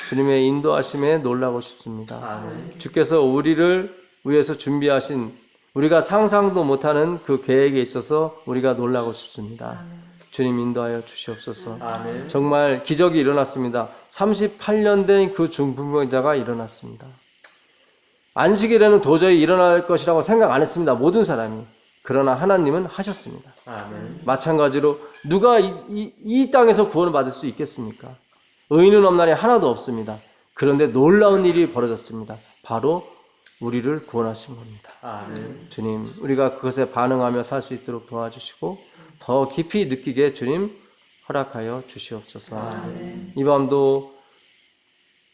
A: 주님의 인도하심에 놀라고 싶습니다. 주께서 우리를 위해서 준비하신 우리가 상상도 못하는 그 계획에 있어서 우리가 놀라고 싶습니다. 주님 인도하여 주시옵소서. 정말 기적이 일어났습니다. 38년 된 그 중풍병자가 일어났습니다. 안식일에는 도저히 일어날 것이라고 생각 안 했습니다. 모든 사람이. 그러나 하나님은 하셨습니다. 마찬가지로 누가 이 땅에서 구원을 받을 수 있겠습니까? 의인은 없나니 하나도 없습니다. 그런데 놀라운 일이 벌어졌습니다. 바로 우리를 구원하신 겁니다. 주님, 우리가 그것에 반응하며 살 수 있도록 도와주시고 더 깊이 느끼게 주님 허락하여 주시옵소서. 이 밤도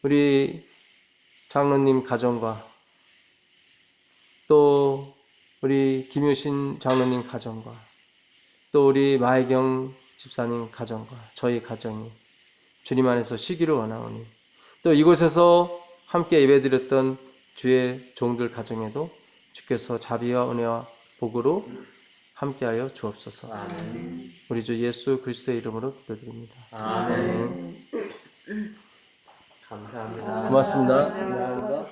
A: 우리 장로님 가정과 또 우리 김효신 장로님 가정과 또 우리 마혜경 집사님 가정과 저희 가정이 주님 안에서 쉬기를 원하오니 또 이곳에서 함께 예배드렸던 주의 종들 가정에도 주께서 자비와 은혜와 복으로 함께하여 주옵소서. 우리 주 예수 그리스도의 이름으로 기도드립니다.
E: 감사합니다.
A: 고맙습니다.
F: 감사합니다.